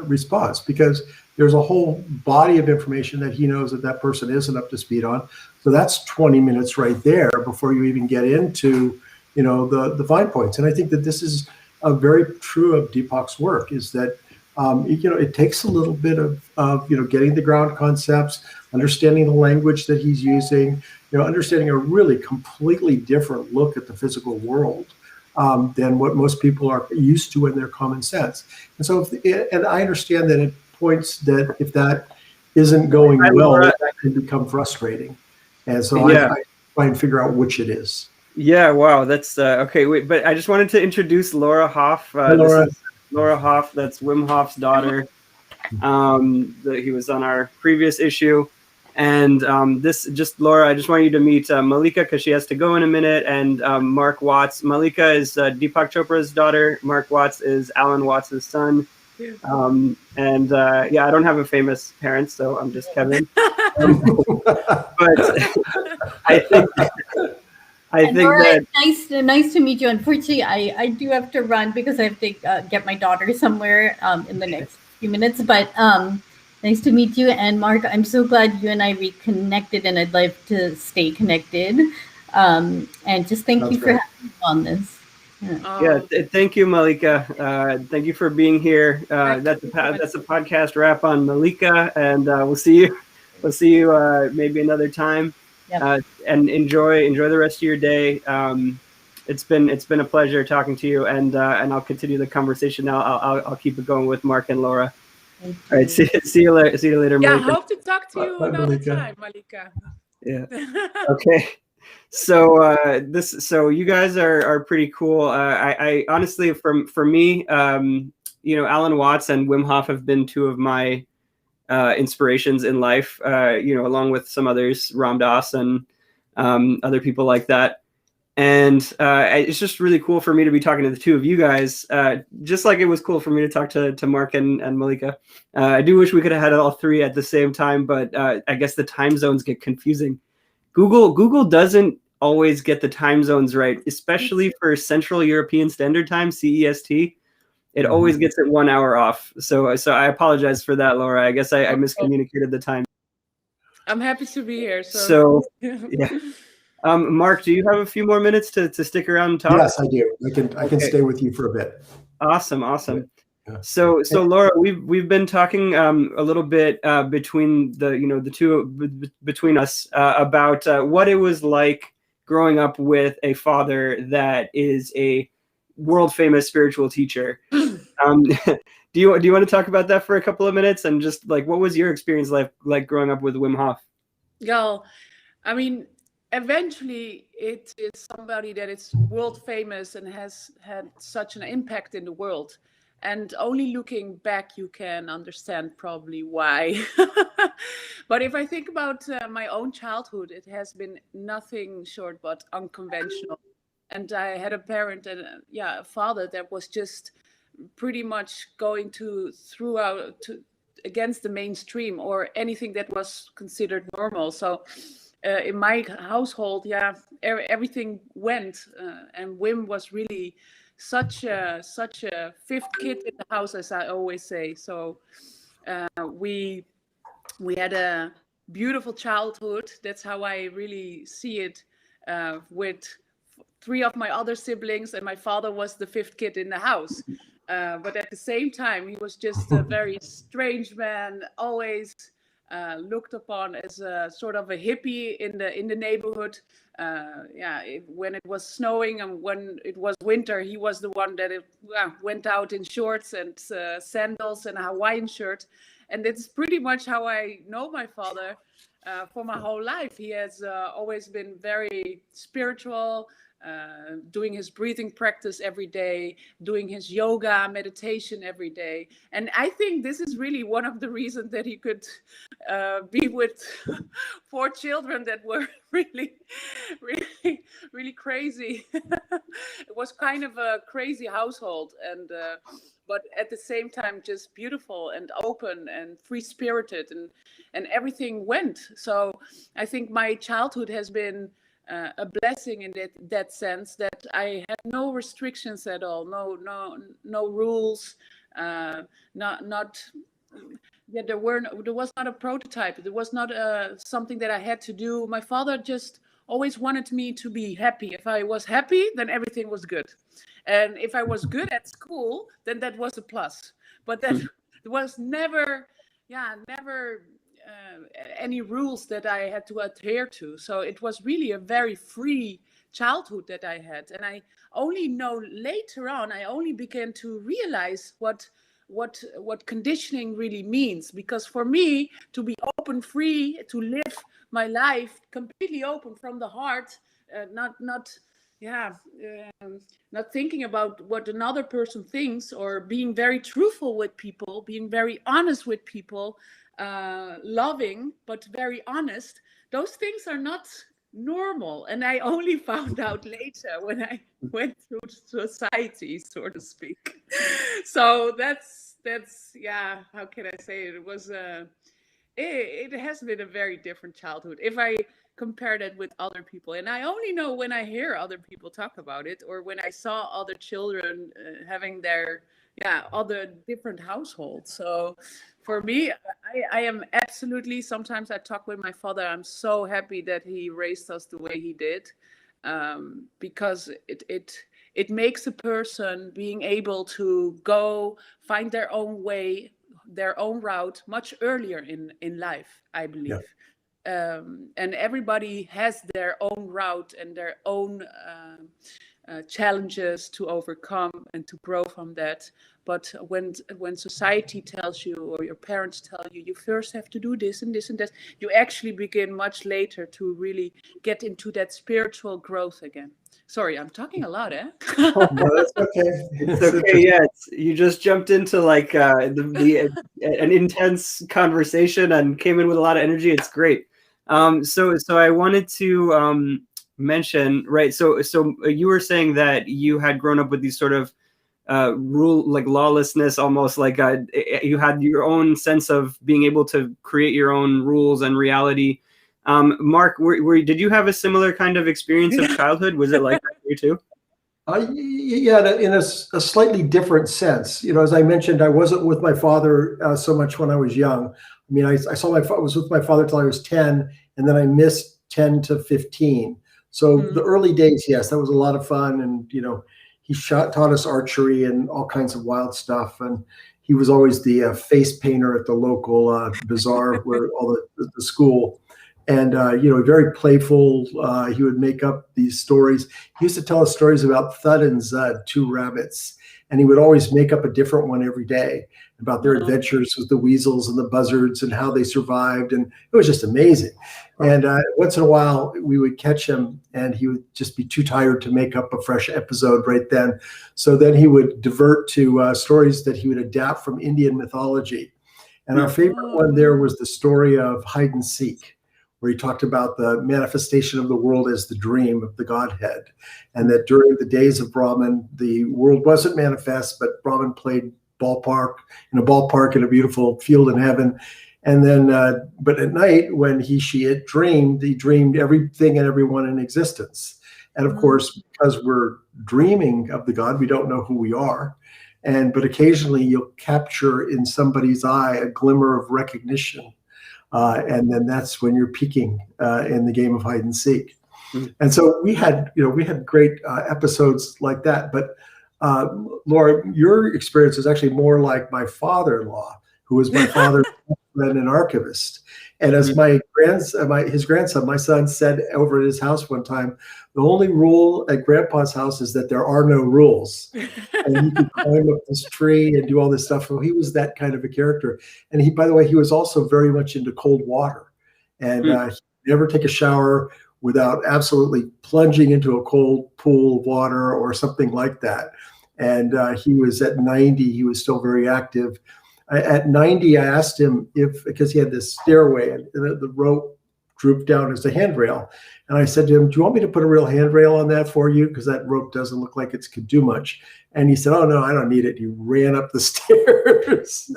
response, because there's a whole body of information that he knows that person isn't up to speed on. So that's 20 minutes right there before you even get into, the fine points. And I think that this is a very true of Deepak's work, is that, it takes a little bit of getting the ground concepts, understanding the language that he's using, understanding a really completely different look at the physical world than what most people are used to in their common sense. And so, and I understand that it points that if that isn't going well, that can become frustrating. And so I try and figure out which it is. Yeah, wow, that's okay. Wait, but I just wanted to introduce Laura Hof. Laura. This is Laura Hof, that's Wim Hof's daughter. He was on our previous issue. And Laura, I just want you to meet Mallika, because she has to go in a minute, and Mark Watts. Mallika is Deepak Chopra's daughter. Mark Watts is Alan Watts' son. Yeah. I don't have a famous parents, so I'm just Kevin. But I think Laura, that nice to meet you. Unfortunately, I do have to run because I have to get my daughter somewhere in the next few minutes. But nice to meet you. And Mark, I'm so glad you and I reconnected, and I'd like to stay connected. And just thank you for having me on this. Thank you, Mallika. Thank you for being here. That's a podcast wrap on Mallika, and we'll see you maybe another time. Yep. And enjoy the rest of your day. It's been a pleasure talking to you, and I'll continue the conversation now. I'll keep it going with Mark and Laura. Thank All right, you. see you later. See you later, Yeah, Mallika. hope to talk to you Bye, another Mallika. time, Mallika. Yeah. Okay. So you guys are pretty cool. I honestly, for me, Alan Watts and Wim Hof have been two of my inspirations in life. Along with some others, Ram Dass and other people like that. And it's just really cool for me to be talking to the two of you guys, just like it was cool for me to talk to Mark and Mallika. I do wish we could have had all three at the same time, but I guess the time zones get confusing. Google doesn't always get the time zones right, especially for Central European Standard Time, CEST. It always gets it 1 hour off. So I apologize for that, Laura. I guess I miscommunicated the time. I'm happy to be here. So yeah. Mark, do you have a few more minutes to stick around and talk? Yes, I do. I can stay with you for a bit. Awesome. Yeah. So Laura, we've been talking a little bit between the two between us about what it was like growing up with a father that is a world famous spiritual teacher. Do you want to talk about that for a couple of minutes, and just like what was your experience like growing up with Wim Hof? Yeah, I mean, eventually it is somebody that is world famous and has had such an impact in the world. And only looking back, you can understand probably why. But if I think about my own childhood, it has been nothing short but unconventional. And I had a parent and a father that was just pretty much going against the mainstream or anything that was considered normal. So in my household, everything went, and Wim was really such a fifth kid in the house, as I always say. So we had a beautiful childhood. That's how I really see it, with three of my other siblings, and my father was the fifth kid in the house. But at the same time, he was just a very strange man, always looked upon as a sort of a hippie in the neighborhood. When it was snowing and when it was winter, he was the one that went out in shorts and sandals and a Hawaiian shirt. And it's pretty much how I know my father for my whole life. He has always been very spiritual, doing his breathing practice every day, doing his yoga, meditation every day. And I think this is really one of the reasons that he could be with 4 children that were really, really, really crazy. It was kind of a crazy household, and but at the same time just beautiful and open and free-spirited, and everything went. So I think my childhood has been a blessing in that sense, that I had no restrictions at all, no rules, there was not a prototype. There was not something that I had to do. My father just always wanted me to be happy. If I was happy, then everything was good. And if I was good at school, then that was a plus. But there was never any rules that I had to adhere to. So it was really a very free childhood that I had. And I only know later on, I only began to realize what conditioning really means. Because for me, to be open, free, to live my life completely open from the heart, not thinking about what another person thinks, or being very truthful with people, being very honest with people, loving but very honest, those things are not normal. And I only found out later when I went through society, so to speak. So that's how can I say it? It was it has been a very different childhood if I compare that with other people. And I only know when I hear other people talk about it, or when I saw other children having their other different households. So for me, I am absolutely, sometimes I talk with my father, I'm so happy that he raised us the way he did, because it makes a person being able to go find their own way, their own route much earlier in life, I believe. And everybody has their own route and their own challenges to overcome and to grow from that. But when society tells you, or your parents tell you, you first have to do this and this and that, you actually begin much later to really get into that spiritual growth again. Sorry, I'm talking a lot, eh? Oh, no, that's okay. It's okay. Yeah, you just jumped into like an intense conversation and came in with a lot of energy. It's great. So I wanted to mention, right? So you were saying that you had grown up with these sort of rule, like lawlessness, almost like you had your own sense of being able to create your own rules and reality. Mark, did you have a similar kind of experience of childhood? Was it like that for you too? Yeah, in a slightly different sense. As I mentioned, I wasn't with my father so much when I was young. I mean, I was with my father till I was 10, and then I missed 10 to 15. So the early days, yes, that was a lot of fun. And, he taught us archery and all kinds of wild stuff. And he was always the face painter at the local bazaar where all the school. And, very playful. He would make up these stories. He used to tell us stories about Thud and Zud, two rabbits. And he would always make up a different one every day about their adventures with the weasels and the buzzards and how they survived. And it was just amazing. And once in a while, we would catch him and he would just be too tired to make up a fresh episode right then. So then he would divert to stories that he would adapt from Indian mythology. And our favorite one there was the story of hide and seek, where he talked about the manifestation of the world as the dream of the Godhead, and that during the days of Brahman, the world wasn't manifest, but Brahman played in a ballpark in a beautiful field in heaven. And then, but at night, when she had dreamed, he dreamed everything and everyone in existence. And of course, because we're dreaming of the God, we don't know who we are. But occasionally you'll capture in somebody's eye a glimmer of recognition. And then that's when you're peaking in the game of hide and seek. And so we had great episodes like that. But Laura, your experience is actually more like my father-in-law, who was my father's and an archivist. And as his grandson, my son, said over at his house one time, the only rule at Grandpa's house is that there are no rules. And you can climb up this tree and do all this stuff. So he was that kind of a character. And by the way, he was also very much into cold water. And he'd never take a shower without absolutely plunging into a cold pool of water or something like that. And he was at 90, he was still very active. At 90, I asked him because he had this stairway and the rope drooped down as a handrail. And I said to him, do you want me to put a real handrail on that for you? Because that rope doesn't look like it could do much. And he said, oh, no, I don't need it. He ran up the stairs.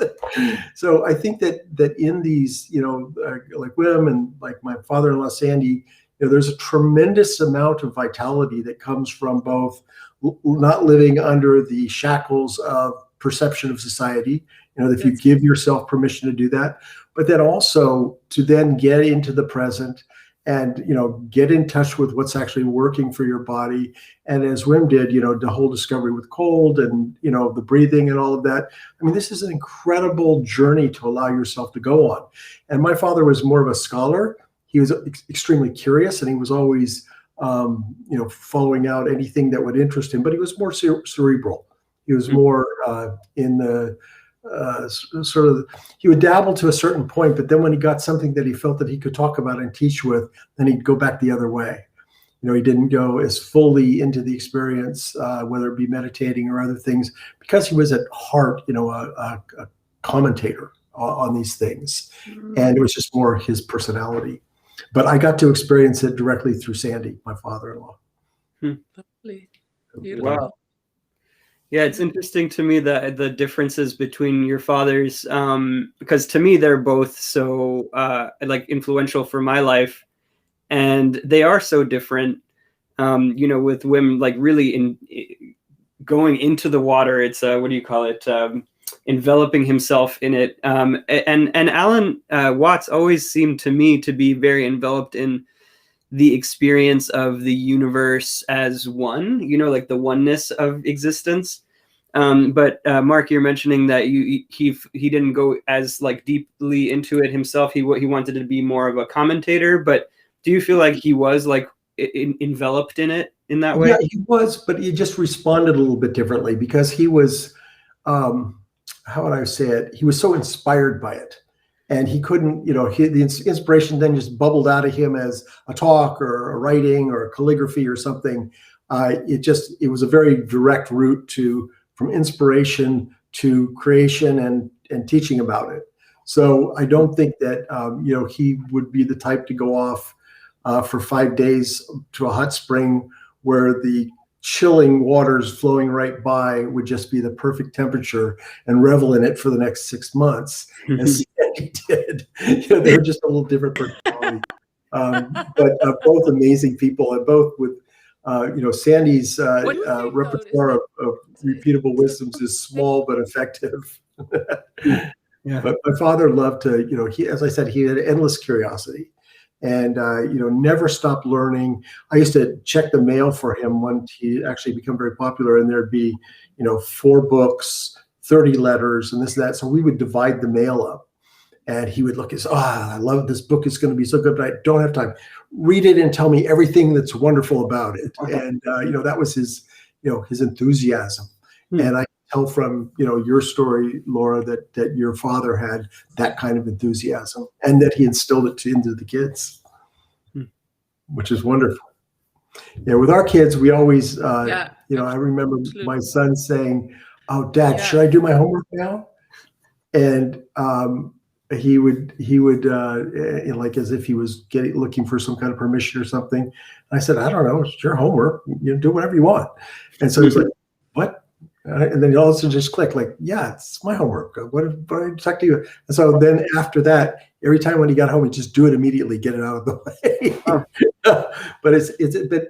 So I think that in these, like Wim and like my father-in-law, Sandy, there's a tremendous amount of vitality that comes from both not living under the shackles of perception of society, if you give yourself permission to do that, but then also to then get into the present and, get in touch with what's actually working for your body. And as Wim did, the whole discovery with cold and, the breathing and all of that. I mean, this is an incredible journey to allow yourself to go on. And my father was more of a scholar. He was extremely curious and he was always, following out anything that would interest him, but he was more cerebral. He was more in the he would dabble to a certain point, but then when he got something that he felt that he could talk about and teach with, then he'd go back the other way. He didn't go as fully into the experience, whether it be meditating or other things, because he was at heart, a commentator on these things. And it was just more his personality. But I got to experience it directly through Sandy, my father-in-law. Lovely. Beautiful. Wow. Yeah, it's interesting to me that the differences between your fathers, because to me they're both so influential for my life, and they are so different. With Wim, like really going into the water, it's what do you call it? Enveloping himself in it. And Alan Watts always seemed to me to be very enveloped in the experience of the universe as one, like the oneness of existence. But Mark, you're mentioning that he didn't go as deeply into it himself. He wanted to be more of a commentator. But do you feel like he was enveloped in it in that way? Yeah, he was, but he just responded a little bit differently because he was how would I say it? He was so inspired by it. And he couldn't, the inspiration then just bubbled out of him as a talk or a writing or a calligraphy or something. It was a very direct route from inspiration to creation and teaching about it. So I don't think that, he would be the type to go off for 5 days to a hot spring where the chilling waters flowing right by would just be the perfect temperature and revel in it for the next 6 months. And Sandy did. They were just a little different personality. But both amazing people, and both with, Sandy's repertoire of repeatable wisdoms is small but effective. Yeah. But my father loved to, as I said, he had endless curiosity. And, never stopped learning. I used to check the mail for him when he actually became very popular, and there'd be, 4 books, 30 letters, and this and that. So we would divide the mail up, and he would look and say, I love this book. It's going to be so good, but I don't have time. Read it and tell me everything that's wonderful about it. And, that was his enthusiasm. And I tell from, your story, Laura, that your father had that kind of enthusiasm and that he instilled it into the kids, which is wonderful. Yeah, with our kids, we always, I remember my son saying, "Oh, Dad, should I do my homework now?" And he would like as if he was looking for some kind of permission or something. I said, "I don't know, it's your homework. Do whatever you want." And so he's like, "What?" And then he also just clicked, like, "Yeah, it's my homework. What I talk to you?" And so then after that, every time when he got home, he'd just do it immediately, get it out of the way. But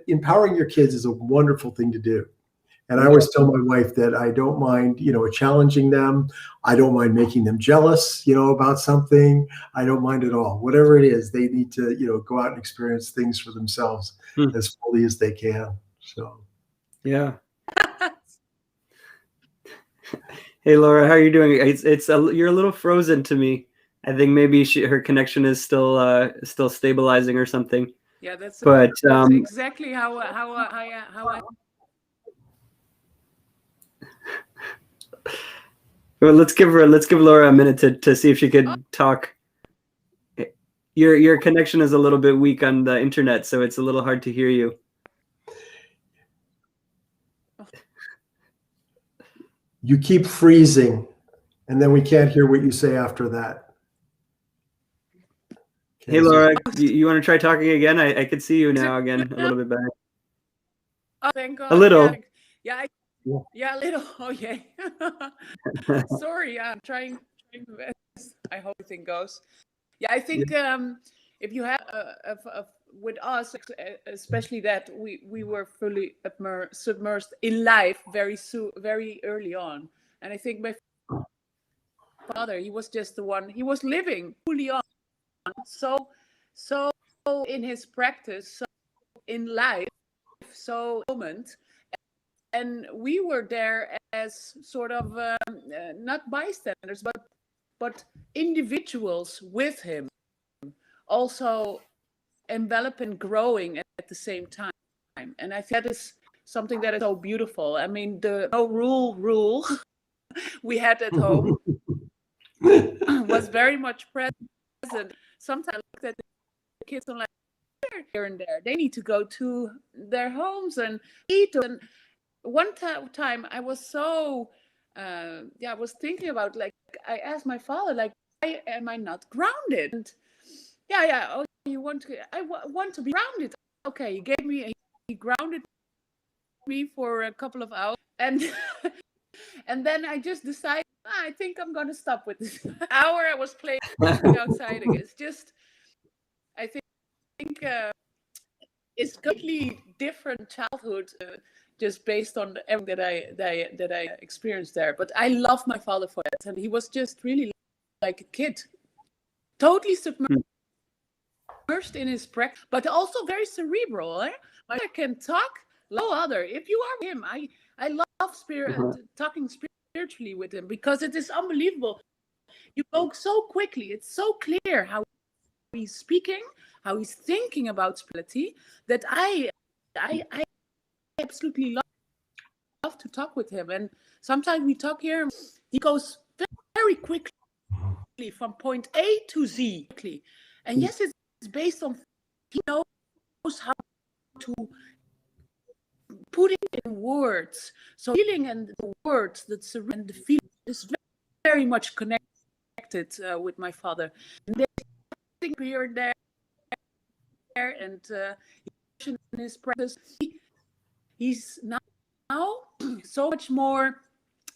empowering your kids is a wonderful thing to do. And I always tell my wife that I don't mind, challenging them. I don't mind making them jealous, about something. I don't mind at all. Whatever it is, they need to, go out and experience things for themselves as fully as they can. So, yeah. Hey Laura, how are you doing? You're a little frozen to me. I think maybe her connection is still stabilizing or something. Yeah, that's exactly how I. Well, let's give Laura a minute to see if she could talk. Your connection is a little bit weak on the internet, so it's a little hard to hear you. You keep freezing, and then we can't hear what you say after that. Okay, hey, Laura, you want to try talking again? I could see you now again a little bit better. Oh, thank God. A little. Yeah, a little. Oh, yeah. Sorry, I'm trying my best. I hope everything goes. Yeah, I think if you have with us, especially that we were fully submersed in life very early on. And I think my father, he was just the one, he was living fully on. So in his practice, so in life, so moment. And we were there as sort of not bystanders, but individuals with him, also enveloping, growing at the same time. And I think that is something that is so beautiful. I mean, the no rule we had at home was very much present. Sometimes I looked at the kids and like here and there, they need to go to their homes and eat. And one time I was so I was thinking about, like, I asked my father, like, why am I not grounded? And oh, you want to? I want to be grounded. Okay, he grounded me for a couple of hours, and and then I just decided, I think I'm gonna stop with this. Hour I was playing outside again. It's just, I think it's completely different childhood, just based on everything that I experienced there. But I love my father for that, and he was just really like a kid, totally submerged in his practice, but also very cerebral. My father can talk no other. If you are with him, I love talking spiritually with him, because it is unbelievable. You go so quickly. It's so clear how he's speaking, how he's thinking about spirituality, that I absolutely love to talk with him. And sometimes we talk here, he goes very quickly from point A to Z. And yes, it's based on, he knows how to put it in words. So feeling and the words that surround the feeling is very much connected with my father. And there's here and there, and in his practice, he's now so much more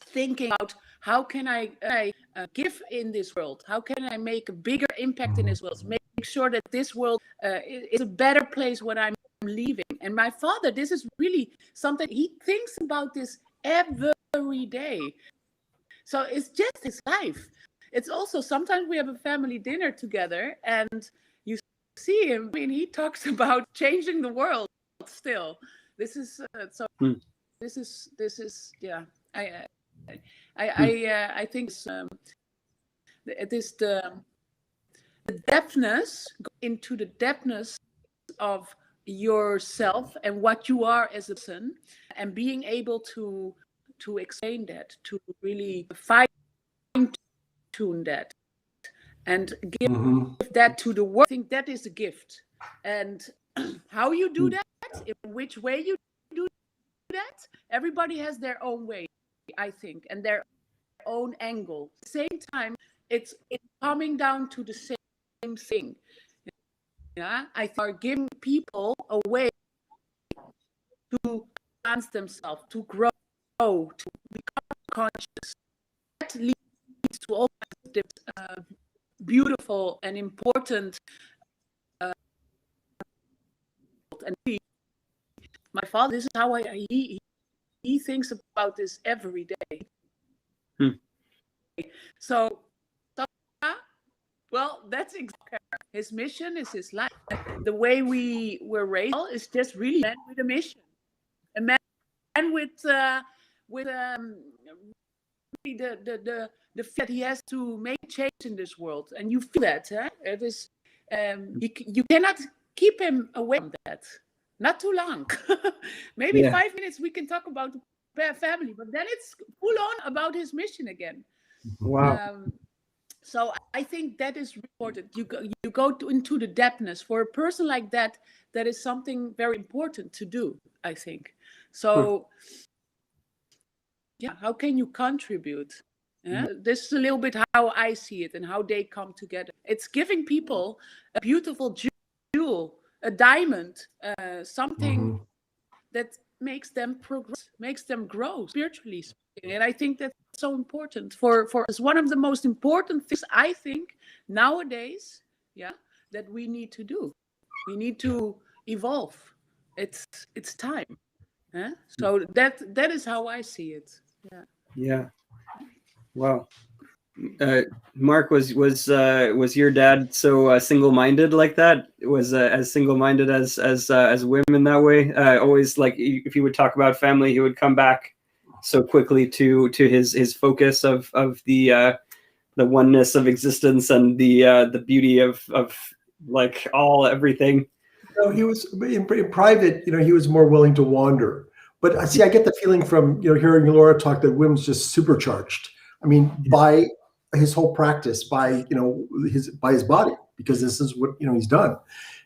thinking about how can I give in this world? How can I make a bigger impact in this world? Make sure that this world is a better place when I'm leaving. And my father, this is really something, he thinks about this every day. So it's just his life. It's also, sometimes we have a family dinner together and you see him, I mean, he talks about changing the world still. This is this is yeah. I think it is the depthness, into the depthness of yourself and what you are as a person, and being able to explain that, to really fine tune that, and give that to the world. I think that is a gift. And how you do that, in which way you do that, everybody has their own way, I think, and their own angle. At the same time, it's coming down to the same thing. Yeah, I think are giving people a way to advance themselves, to grow, to become conscious. That leads to all kinds of beautiful and important. And my father, this is how he thinks about this every day. So, well, that's exactly his mission, is his life. The way we were raised is just really a man with a mission, a man with the fact that he has to make change in this world, and you feel that. It is you cannot keep him away from that. Not too long. Maybe 5 minutes we can talk about the family, but then it's full on about his mission again. Wow. So I think that is important. You go into the depthness. For a person like that, that is something very important to do, I think. So, yeah, how can you contribute? This is a little bit how I see it and how they come together. It's giving people a beautiful jewel, a diamond, something that makes them progress, makes them grow spiritually speaking. And I think that's so important for it's one of the most important things, I think, nowadays, that we need to do. We need to evolve. It's time. So that is how I see it. Yeah. Wow. Mark, was your dad so single-minded like that? Was as single-minded as Wim in that way? Always, like, if he would talk about family, he would come back so quickly to his focus of the oneness of existence and the beauty of like everything. He was in private. He was more willing to wander. But I get the feeling from hearing Laura talk that Wim's just supercharged. I mean, by his whole practice, by his body, because this is what he's done,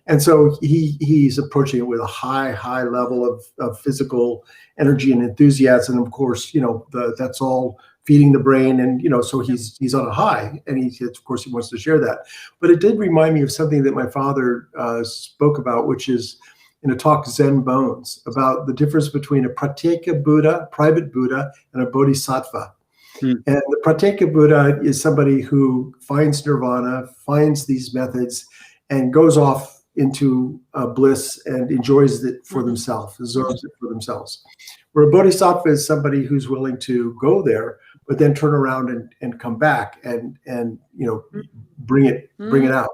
and so he's approaching it with a high level of physical energy and enthusiasm. And of course, that's all feeding the brain, and so he's on a high, and he wants to share that. But it did remind me of something that my father spoke about, which is in a talk, Zen Bones, about the difference between a pratyeka Buddha, private Buddha, and a bodhisattva. And the pratyeka Buddha is somebody who finds nirvana, finds these methods, and goes off into bliss and enjoys it for themselves, absorbs it for themselves. Where a bodhisattva is somebody who's willing to go there, but then turn around and come back and bring it out.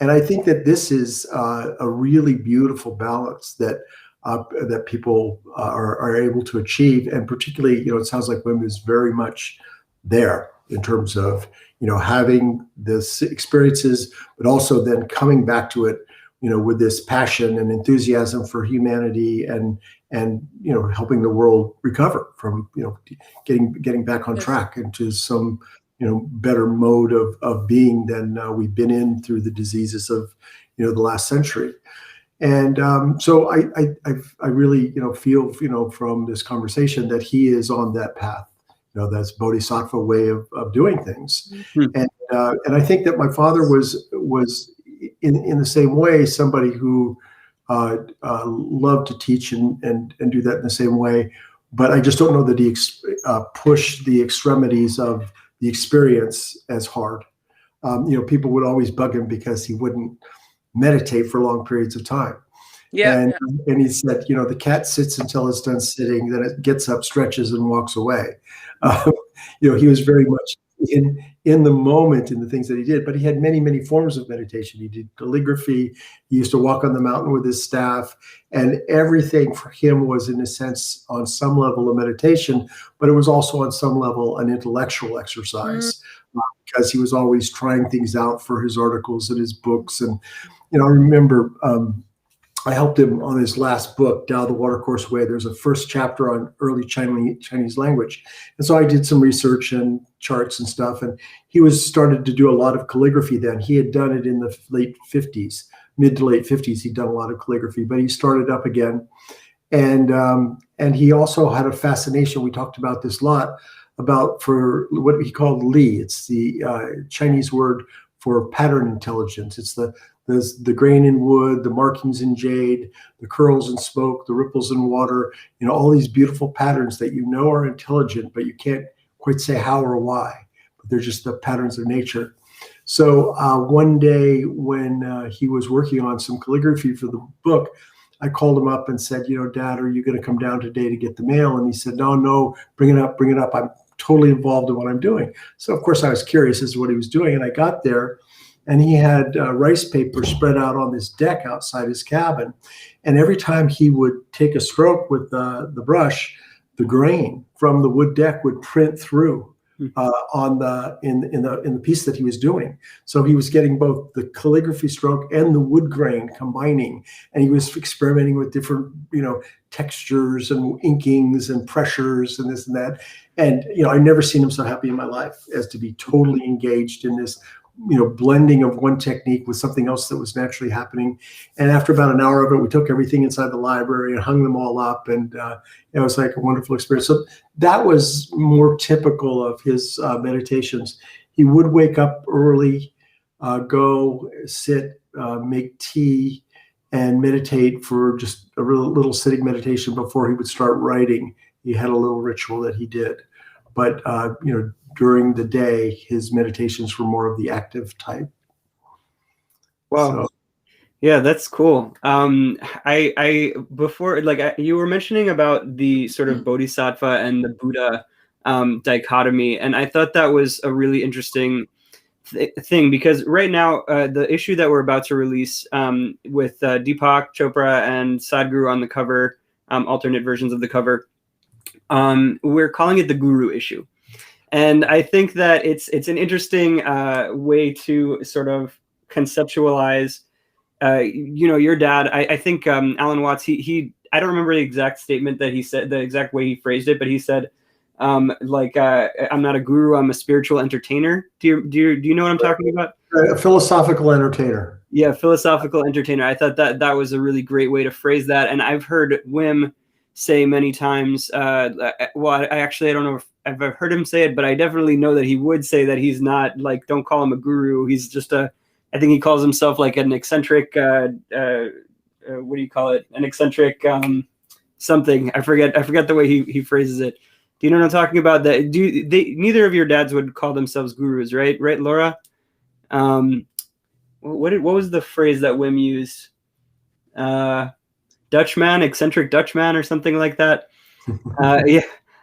And I think that this is a really beautiful balance that people are able to achieve, and particularly, it sounds like Wim is very much there in terms of having this experiences, but also then coming back to it, with this passion and enthusiasm for humanity and and helping the world recover from getting back on track into some better mode of being than we've been in through the diseases of the last century. And so I really feel from this conversation that he is on that path. That's Bodhisattva way of doing things. Mm-hmm. And I think that my father was in the same way somebody who loved to teach and do that in the same way. But I just don't know that he pushed the extremities of the experience as hard. People would always bug him because he wouldn't meditate for long periods of time. Yeah. And he said, the cat sits until it's done sitting, then it gets up, stretches, and walks away. He was very much in the moment in the things that he did, but he had many, many forms of meditation. He did calligraphy. He used to walk on the mountain with his staff, and everything for him was, in a sense, on some level of meditation, but it was also on some level an intellectual exercise, because he was always trying things out for his articles and his books. And, I remember I helped him on his last book, Tao the Watercourse Way. There's a first chapter on early Chinese language. And so I did some research and charts and stuff. And he started to do a lot of calligraphy then. He had done it in the mid to late 50s. He'd done a lot of calligraphy, but he started up again. And he also had a fascination. We talked about this a lot for what he called Li. It's the Chinese word for pattern intelligence. It's the grain in wood, the markings in jade, the curls in smoke, the ripples in water, all these beautiful patterns that are intelligent, but you can't quite say how or why, but they're just the patterns of nature. So one day when he was working on some calligraphy for the book, I called him up and said, Dad, are you going to come down today to get the mail? And he said, no, bring it up. I'm totally involved in what I'm doing. So of course I was curious as to what he was doing. And I got there, and he had rice paper spread out on this deck outside his cabin. And every time he would take a stroke with the brush, the grain from the wood deck would print through in the piece that he was doing. So he was getting both the calligraphy stroke and the wood grain combining. And he was experimenting with different, textures and inkings and pressures and this and that. And, I've never seen him so happy in my life as to be totally engaged in this blending of one technique with something else that was naturally happening. And after about an hour of it, we took everything inside the library and hung them all up. And it was like a wonderful experience. So that was more typical of his meditations. He would wake up early, go sit, make tea, and meditate for just a little sitting meditation before he would start writing. He had a little ritual that he did. But, during the day, his meditations were more of the active type. Wow. So. Yeah, that's cool. I before, you were mentioning about the sort of Bodhisattva and the Buddha dichotomy, and I thought that was a really interesting thing, because right now the issue that we're about to release with Deepak Chopra and Sadhguru on the cover, alternate versions of the cover, we're calling it the guru issue. And I think that it's an interesting way to sort of conceptualize, your dad. I think Alan Watts, he I don't remember the exact statement that he said, the exact way he phrased it, but he said, I'm not a guru, I'm a spiritual entertainer. Do you know what I'm talking about? A philosophical entertainer. Yeah, philosophical entertainer. I thought that was a really great way to phrase that. And I've heard Wim say many times, I don't know if I've heard him say it, but I definitely know that he would say that he's not, don't call him a guru. He's just I think he calls himself an eccentric, what do you call it? An eccentric something. I forget the way he phrases it. Do you know what I'm talking about? That neither of your dads would call themselves gurus, right? Right, Laura? What was the phrase that Wim used? Dutchman, eccentric Dutchman, or something like that. Yeah,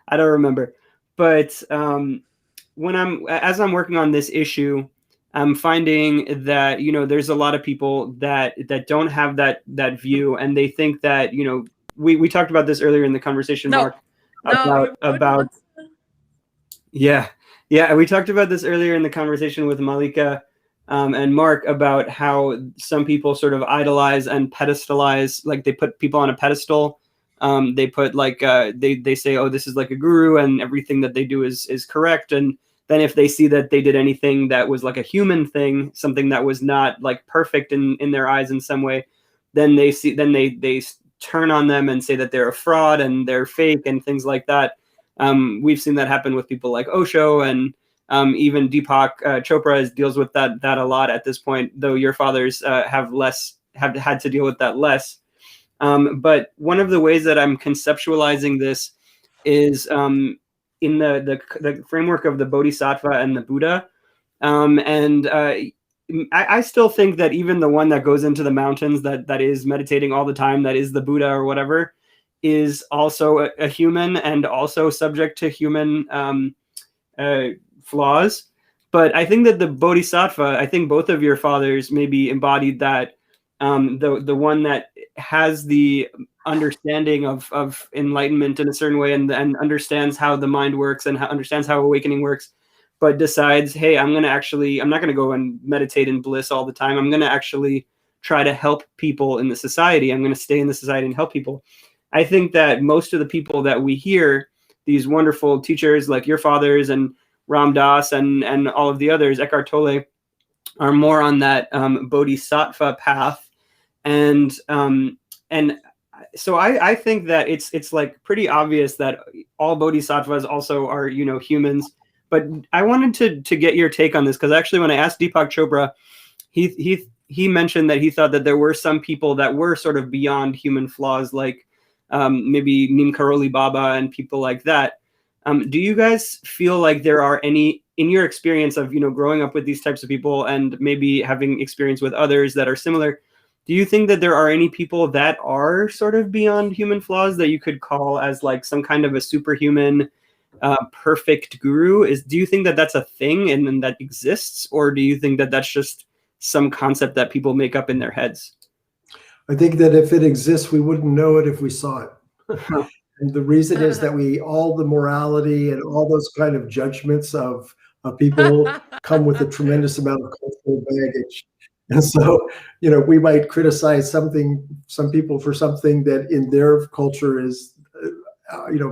I don't remember. But as I'm working on this issue, I'm finding that there's a lot of people that don't have that view, and they think that we talked about this earlier in the conversation, Mark, about we talked about this earlier in the conversation with Mallika and Mark about how some people sort of idolize and pedestalize, they put people on a pedestal They put like they say, oh, this is like a guru, and everything that they do is correct. And then if they see that they did anything that was like a human thing, something that was not like perfect in their eyes in some way, then they turn on them and say that they're a fraud and they're fake and things like that. We've seen that happen with people like Osho, and even Deepak Chopra deals with that a lot at this point, though your fathers have had to deal with that less. But one of the ways that I'm conceptualizing this is in the framework of the Bodhisattva and the Buddha. I still think that even the one that goes into the mountains, that is meditating all the time, that is the Buddha or whatever, is also a human and also subject to human flaws. But I think that the Bodhisattva, I think both of your fathers maybe embodied that, the one that has the understanding of enlightenment in a certain way, and understands how the mind works and understands how awakening works, but decides, hey, I'm not going to go and meditate in bliss all the time. I'm going to actually try to help people in the society. I'm going to stay in the society and help people. I think that most of the people that we hear, these wonderful teachers like your fathers and Ram Dass and all of the others, Eckhart Tolle, are more on that Bodhisattva path. And so I think that it's like pretty obvious that all Bodhisattvas also are, humans. But I wanted to get your take on this, because actually when I asked Deepak Chopra, he mentioned that he thought that there were some people that were sort of beyond human flaws, like maybe Neem Karoli Baba and people like that. Do you guys feel like there are any, in your experience of growing up with these types of people and maybe having experience with others that are similar, do you think that there are any people that are sort of beyond human flaws that you could call as like some kind of a superhuman perfect guru? Do you think that that's a thing and that exists, or do you think that that's just some concept that people make up in their heads? I think that if it exists, we wouldn't know it if we saw it. And the reason is that all the morality and all those kind of judgments of people come with a tremendous amount of cultural baggage. And so, we might criticize some people for something that in their culture is,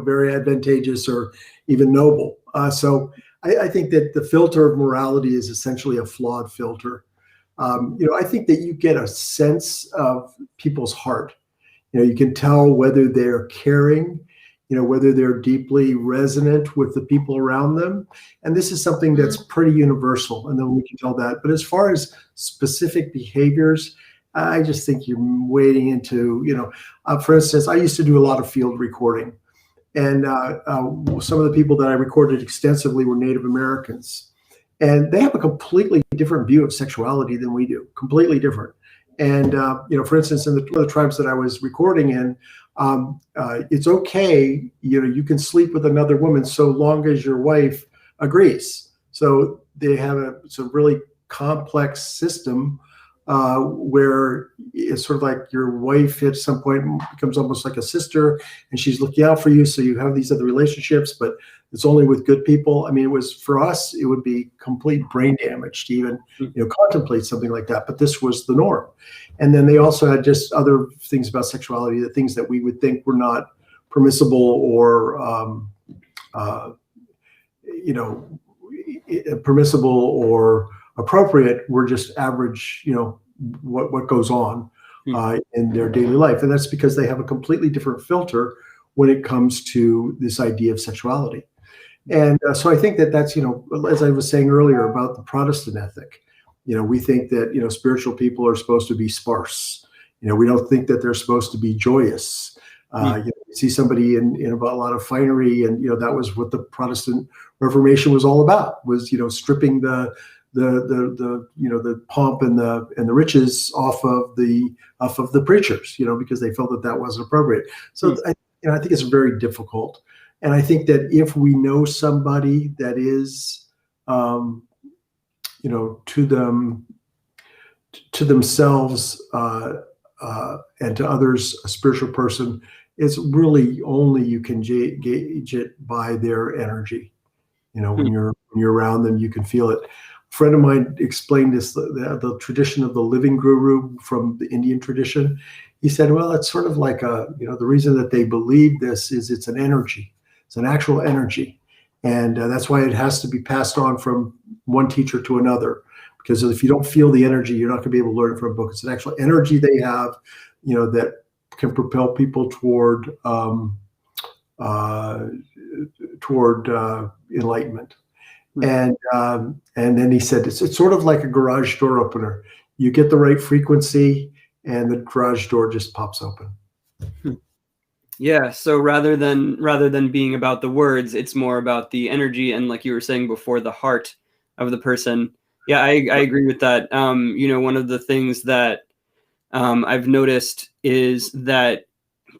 very advantageous or even noble. So I think that the filter of morality is essentially a flawed filter. I think that you get a sense of people's heart. You can tell whether they're caring, whether they're deeply resonant with the people around them. And this is something that's pretty universal, and then we can tell that. But as far as specific behaviors, I just think you're wading into, for instance, I used to do a lot of field recording. And some of the people that I recorded extensively were Native Americans. And they have a completely different view of sexuality than we do, completely different. And, for instance, in one of the tribes that I was recording in, it's okay, you can sleep with another woman so long as your wife agrees. So they have it's a really complex system where it's sort of like your wife at some point becomes almost like a sister, and she's looking out for you. So you have these other relationships, but it's only with good people. I mean, for us, it would be complete brain damage to even, contemplate something like that. But this was the norm. And then they also had just other things about sexuality, the things that we would think were not permissible or, permissible or appropriate, were just average, what goes on in their daily life. And that's because they have a completely different filter when it comes to this idea of sexuality. And so I think that that's, as I was saying earlier about the Protestant ethic, we think that, spiritual people are supposed to be sparse. We don't think that they're supposed to be joyous. You see somebody in about a lot of finery, and, that was what the Protestant Reformation was all about, was, stripping the pomp and the riches off of the preachers, because they felt that wasn't appropriate. So I think it's very difficult. And I think that if we know somebody that is, to themselves and to others, a spiritual person, it's really only you can gauge it by their energy. When you're around them, you can feel it. friend of mine explained this, the tradition of the living guru from the Indian tradition. He said, well, it's sort of like the reason that they believe this is it's an energy. It's an actual energy. And that's why it has to be passed on from one teacher to another. Because if you don't feel the energy, you're not going to be able to learn it from a book. It's an actual energy they have, that can propel people toward enlightenment. And then he said it's sort of like a garage door opener. You get the right frequency, and the garage door just pops open. Yeah. So rather than being about the words, it's more about the energy, and like you were saying before, the heart of the person. Yeah, I agree with that. One of the things that I've noticed is that,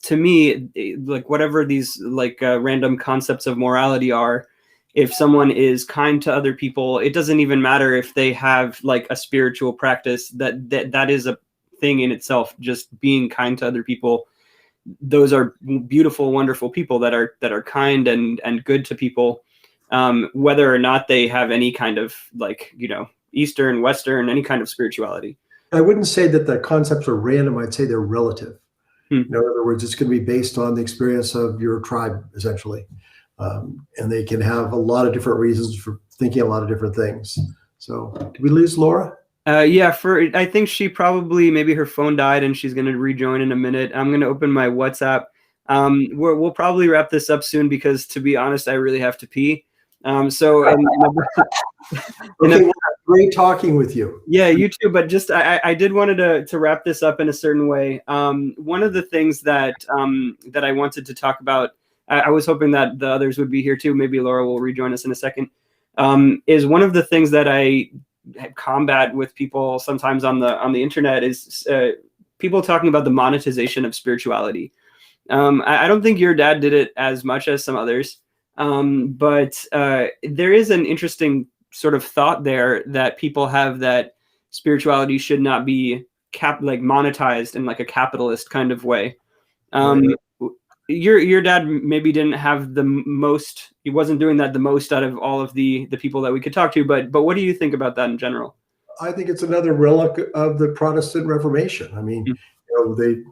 to me, like whatever these random concepts of morality are, if someone is kind to other people, it doesn't even matter if they have like a spiritual practice. That is a thing in itself. Just being kind to other people, those are beautiful, wonderful people that are kind and good to people, whether or not they have any kind of Eastern, Western, any kind of spirituality. I wouldn't say that the concepts are random. I'd say they're relative. In other words, it's going to be based on the experience of your tribe, essentially. And they can have a lot of different reasons for thinking a lot of different things. So did we lose Laura? Yeah, I think she probably, maybe her phone died and she's going to rejoin in a minute. I'm going to open my WhatsApp. We'll probably wrap this up soon because, to be honest, I really have to pee. Great talking with you. Yeah, you too. But just I did wanted to wrap this up in a certain way. One of the things that I wanted to talk about, I was hoping that the others would be here too. Maybe Laura will rejoin us in a second. Is one of the things that I combat with people sometimes on the internet is people talking about the monetization of spirituality. I don't think your dad did it as much as some others, but there is an interesting sort of thought there that people have, that spirituality should not be monetized in like a capitalist kind of way. Your dad maybe didn't have the most, he wasn't doing that the most out of all of the people that we could talk to, but what do you think about that in general? I think it's another relic of the Protestant Reformation. I mean,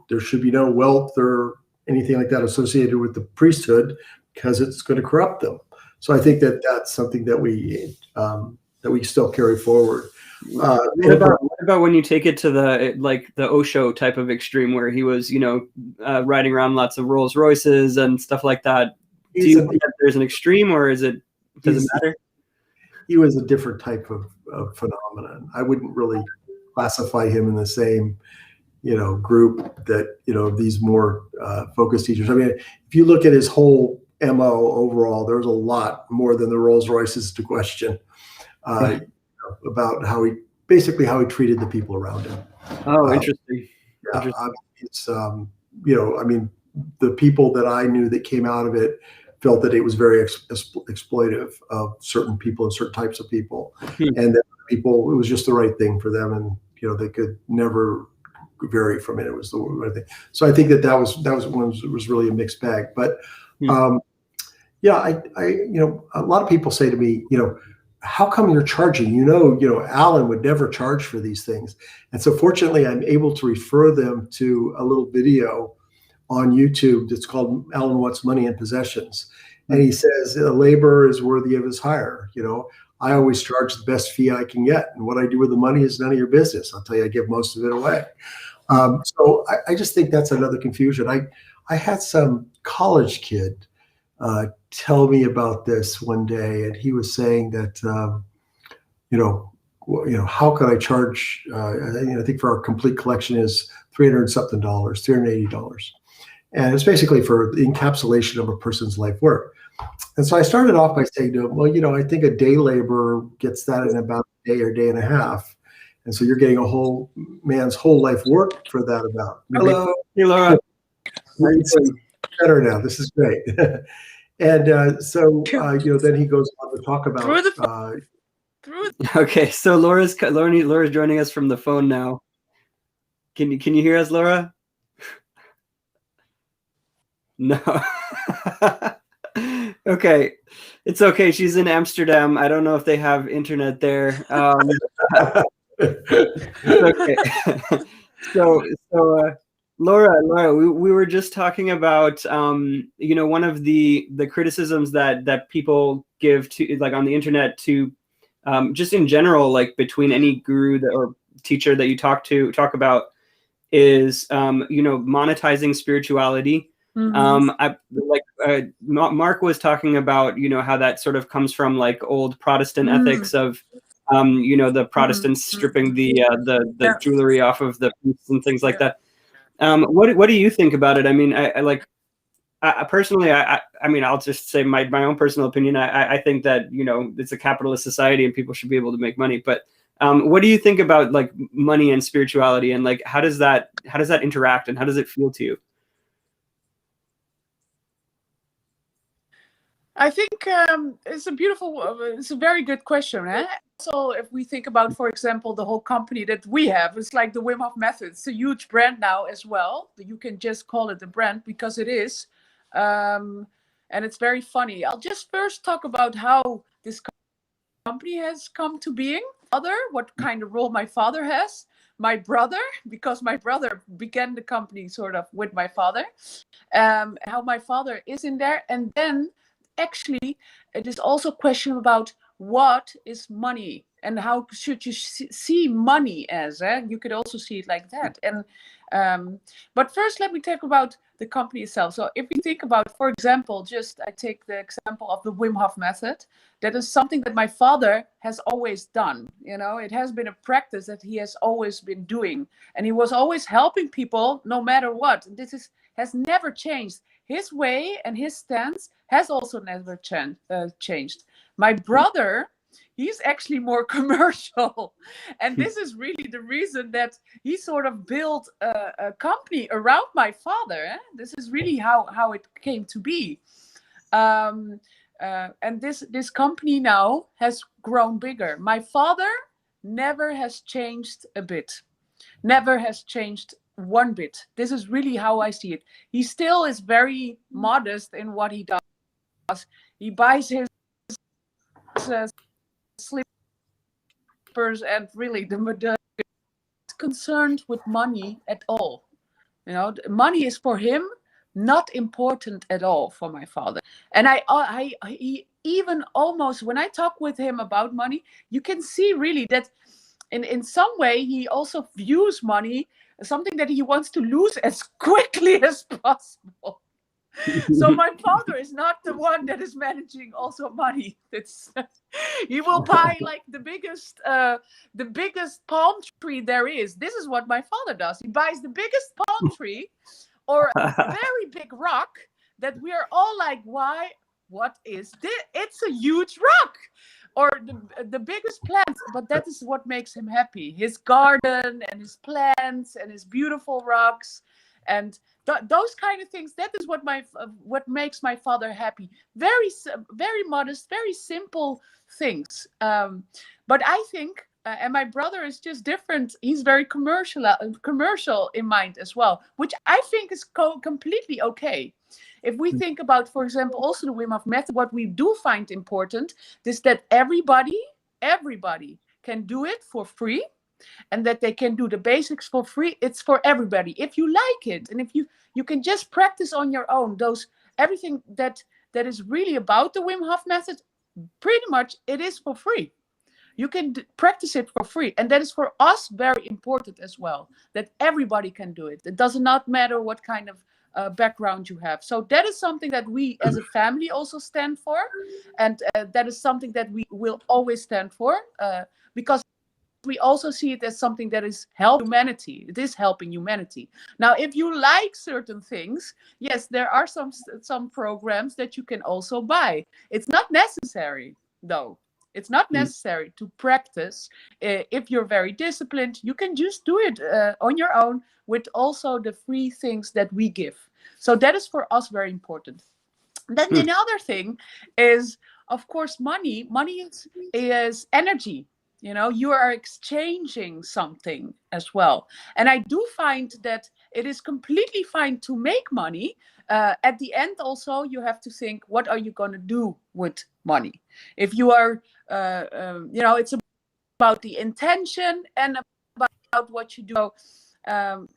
there should be no wealth or anything like that associated with the priesthood, because it's going to corrupt them. So I think that that's something that we still carry forward. What about when you take it to the Osho type of extreme, where he was, riding around lots of Rolls Royces and stuff like that? Do you think that there's an extreme, or does it matter? He was a different type of phenomenon. I wouldn't really classify him in the same, group that, these more focused teachers. I mean, if you look at his whole MO overall, there's a lot more than the Rolls Royces to question about how he treated the people around him. Oh, interesting. Yeah, it's I mean, the people that I knew that came out of it felt that it was very exploitive of certain people and certain types of people, and that people, it was just the right thing for them, and they could never vary from it. It was the right thing. So I think that was really a mixed bag. But yeah, a lot of people say to me, how come you're charging? Alan would never charge for these things. And so fortunately, I'm able to refer them to a little video on YouTube that's called Alan Wants Money and Possessions. And he says, a laborer is worthy of his hire. I always charge the best fee I can get. And what I do with the money is none of your business. I'll tell you, I give most of it away. So I just think that's another confusion. I had some college kid tell me about this one day, and he was saying that, how could I charge? I think for our complete collection is $380. And it's basically for the encapsulation of a person's life work. And so I started off by saying to him, well, I think a day laborer gets that in about a day or day and a half. And so you're getting a whole man's whole life work for that amount. Hello. Hey, Laura. Better now. This is great. And so, then he goes on to talk about. Okay, so Laura's joining us from the phone now. Can you hear us, Laura? No. Okay, it's okay. She's in Amsterdam. I don't know if they have internet there. Okay. So, Laura, we were just talking about, one of the criticisms that people give to, like, on the internet to, just in general, like between any guru or teacher that you talk about is, monetizing spirituality. Mark was talking about, how that sort of comes from like old Protestant ethics of, the Protestants stripping the jewelry off of the priests and things like that. What do you think about it? I mean, I personally, I mean, I'll just say my own personal opinion. I think that, it's a capitalist society and people should be able to make money. But what do you think about like money and spirituality, and like how does that interact, and how does it feel to you? I think it's a very good question. Eh? So if we think about, for example, the whole company that we have, it's like the Wim Hof method. It's a huge brand now as well. You can just call it a brand because it is. And it's very funny. I'll just first talk about how this company has come to being. What kind of role my father has. My brother, because my brother began the company sort of with my father. How my father is in there. And then actually, it is also a question about what is money and how should you see money as. You could also see it like that. And but first, let me talk about the company itself. So if we think about, for example, I take the example of the Wim Hof method. That is something that my father has always done. It has been a practice that he has always been doing. And he was always helping people no matter what. Has never changed. His way and his stance has also never changed. My brother, he's actually more commercial. And this is really the reason that he sort of built a company around my father. This is really how it came to be. And this company now has grown bigger. My father never has changed a bit. Never has changed one bit. This is really how I see it. He still is very modest in what he does. He buys his slippers and really the concerned with money at all. Money is for him not important at all for my father. And he even almost, when I talk with him about money, you can see really that in some way he also views money as something that he wants to lose as quickly as possible. So my father is not the one that is managing also money. He will buy like the biggest palm tree there is. This is what my father does. He buys the biggest palm tree or a very big rock that we are all like, why? What is this? It's a huge rock. Or the biggest plants, but that is what makes him happy. His garden and his plants and his beautiful rocks and those kind of things. That is what makes my father happy. Very, very modest, very simple things. But I think, and my brother is just different. He's very commercial in mind as well, which I think is completely okay. If we think about, for example, also the Wim Hof method, what we do find important is that everybody can do it for free, and that they can do the basics for free. It's for everybody. If you like it, and if you can just practice on your own, everything that is really about the Wim Hof method, pretty much it is for free. You can practice it for free. And that is for us very important as well, that everybody can do it. It does not matter what kind of background you have. So that is something that we as a family also stand for. And that is something that we will always stand for, because we also see it as something that is helping humanity. It is helping humanity. Now, if you like certain things, yes, there are some programs that you can also buy. It's not necessary, though. It's not necessary to practice. If you're very disciplined, you can just do it on your own with also the free things that we give. So that is for us very important. Then another thing is, of course, money. Money is energy. You know, you are exchanging something as well. And I do find that it is completely fine to make money. At the end, also, you have to think, what are you going to do with money? If you are, you know, it's about the intention and about what you do. So,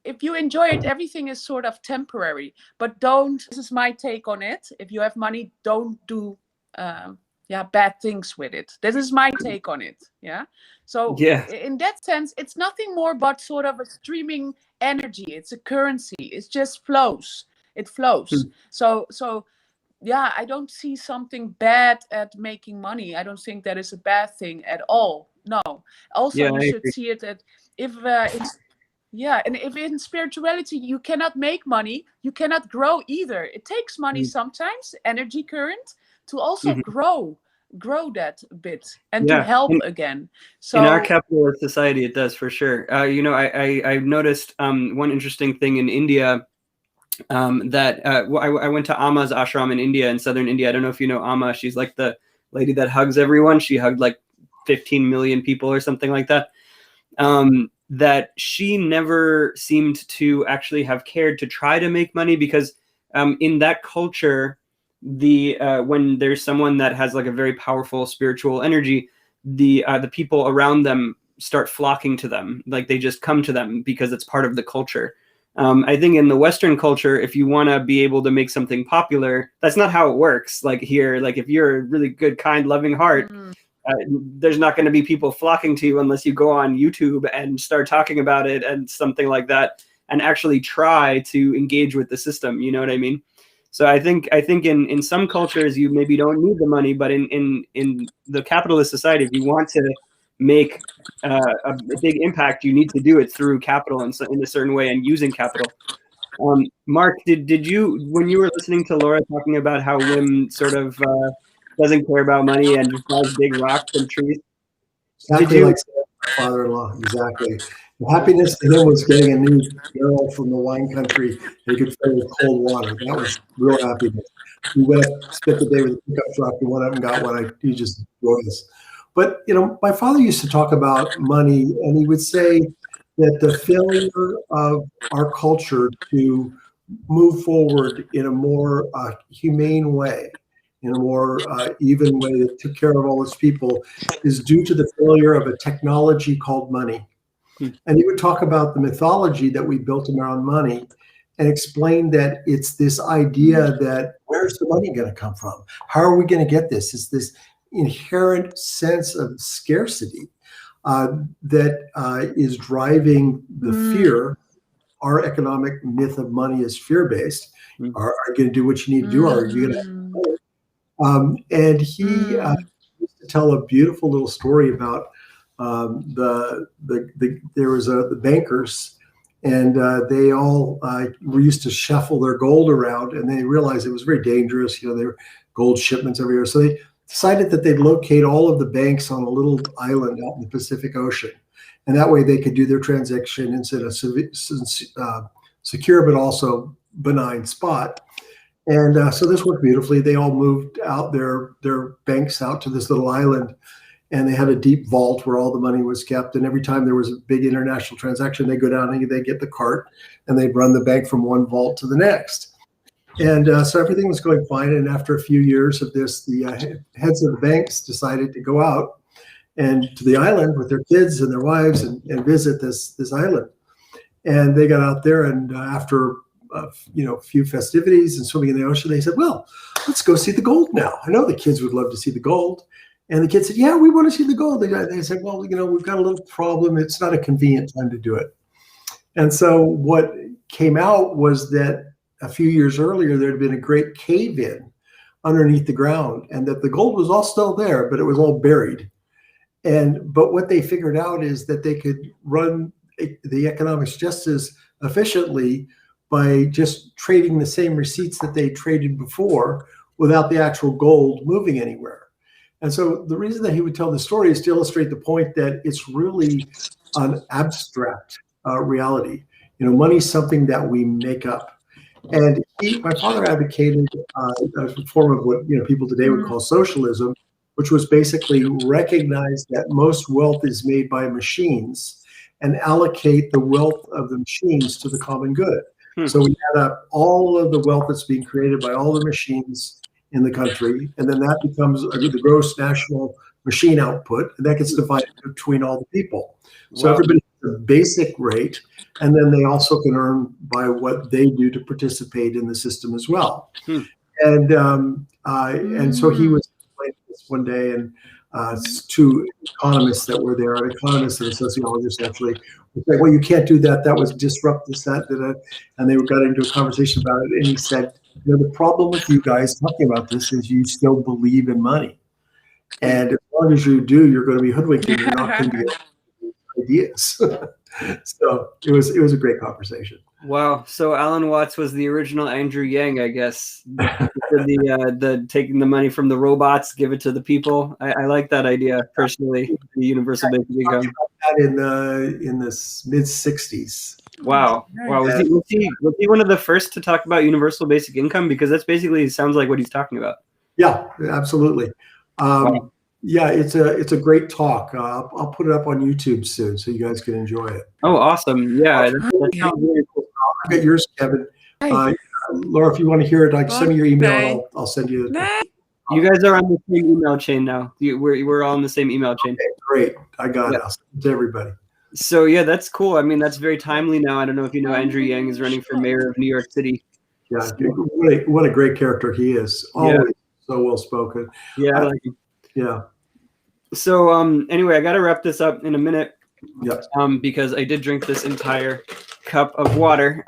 if you enjoy it, everything is sort of temporary. But don't, this is my take on it. If you have money, don't do bad things with it. This is my take on it. Yeah. So in that sense, it's nothing more but sort of a streaming energy. It's a currency. It just flows. It flows. So yeah, I don't see something bad at making money. I don't think that is a bad thing at all. No. Also, you should see it that if and if in spirituality you cannot make money, you cannot grow either. It takes money sometimes, energy current, to also grow that a bit and to help again. So in our capitalist society, it does for sure. You know, I've noticed one interesting thing in India. That I went to Amma's ashram in India, in southern India. I don't know if you know Amma. She's like the lady that hugs everyone. She hugged like 15 million people or something like that. That she never seemed to actually have cared to try to make money, because in that culture, when there's someone that has like a very powerful spiritual energy, the people around them start flocking to them. Like they just come to them because it's part of the culture. I think in the Western culture, if you want to be able to make something popular, that's not how it works. Like here, like if you're a really good, kind, loving heart, there's not going to be people flocking to you unless you go on YouTube and start talking about it and something like that, and actually try to engage with the system. You know what I mean? So I think in some cultures you maybe don't need the money, but in the capitalist society, if you want to make a big impact, you need to do it through capital in a certain way and using capital. Mark, did you, when you were listening to Laura talking about how Wim sort of doesn't care about money and just buys big rocks and trees? Exactly like my father-in-law. Exactly. The happiness to him was getting a new barrel from the wine country that he could fill with cold water. That was real happiness. We went up, spent the day with a pickup truck, and went up and got one. He just enjoyed us. But, you know, my father used to talk about money, and he would say that the failure of our culture to move forward in a more humane way, in a more even way that took care of all its people, is due to the failure of a technology called money. And he would talk about the mythology that we built around money and explain that it's this idea that where's the money going to come from? How are we going to get this? It's this inherent sense of scarcity that is driving the fear. Our economic myth of money is fear-based. Are you going to do what you need to do? Or are you going to? And he used to tell a beautiful little story about there was the bankers, and they all were used to shuffle their gold around, and they realized it was very dangerous. You know, there were gold shipments every year, so they decided that they'd locate all of the banks on a little island out in the Pacific Ocean, and that way they could do their transaction in a secure but also benign spot. And so this worked beautifully. They all moved out their banks out to this little island, and they had a deep vault where all the money was kept. And every time there was a big international transaction, they go down and they get the cart, and they'd run the bank from one vault to the next. And so everything was going fine. And after a few years of this, the heads of the banks decided to go out and to the island with their kids and their wives and visit this island. And they got out there, and after a few festivities and swimming in the ocean, they said, well, let's go see the gold now. I know the kids would love to see the gold. And the kids said, yeah, we want to see the gold. They said, well, we've got a little problem. It's not a convenient time to do it. And so what came out was that a few years earlier, there had been a great cave-in underneath the ground, and that the gold was all still there, but it was all buried. But what they figured out is that they could run the economics just as efficiently by just trading the same receipts that they traded before without the actual gold moving anywhere. And so the reason that he would tell the story is to illustrate the point that it's really an abstract reality. Money is something that we make up. And my father advocated a form of what people today would call socialism, which was basically recognize that most wealth is made by machines and allocate the wealth of the machines to the common good. So we add up all of the wealth that's being created by all the machines in the country, and then that becomes the gross national machine output, and that gets divided between all the people. So everybody has a basic rate, and then they also can earn by what they do to participate in the system as well. And so he was explaining this one day, and two economists that were there, an economist and a sociologist actually, was like, well, you can't do that. That was disrupt this, that, and they got into a conversation about it. And he said, you know, the problem with you guys talking about this is you still believe in money. And as long as you do, you're going to be hoodwinked and you're not going to be able to do ideas. So it was a great conversation. Wow. So Alan Watts was the original Andrew Yang, I guess. The taking the money from the robots, give it to the people. I like that idea personally. The universal basic income. In the mid '60s. Wow. Wow. Was he one of the first to talk about universal basic income? Because that's basically sounds like what he's talking about. Yeah, absolutely. Wow. Yeah, it's a great talk. I'll put it up on YouTube soon so you guys can enjoy it. Oh, awesome. Yeah, that sounds really cool. I'll get yours, Kevin. Laura, if you want to hear it, like send me your email and I'll send you it. You guys are on the same email chain now. We're all on the same email chain. Okay, great. I got it. I'll send it to everybody. So yeah, that's cool. I mean, that's very timely now. I don't know if you know Andrew Yang is running for mayor of New York City. Yeah, what a great character he is. Always so well spoken. Yeah, I like him. Yeah. So anyway, I got to wrap this up in a minute. Yep. Because I did drink this entire cup of water.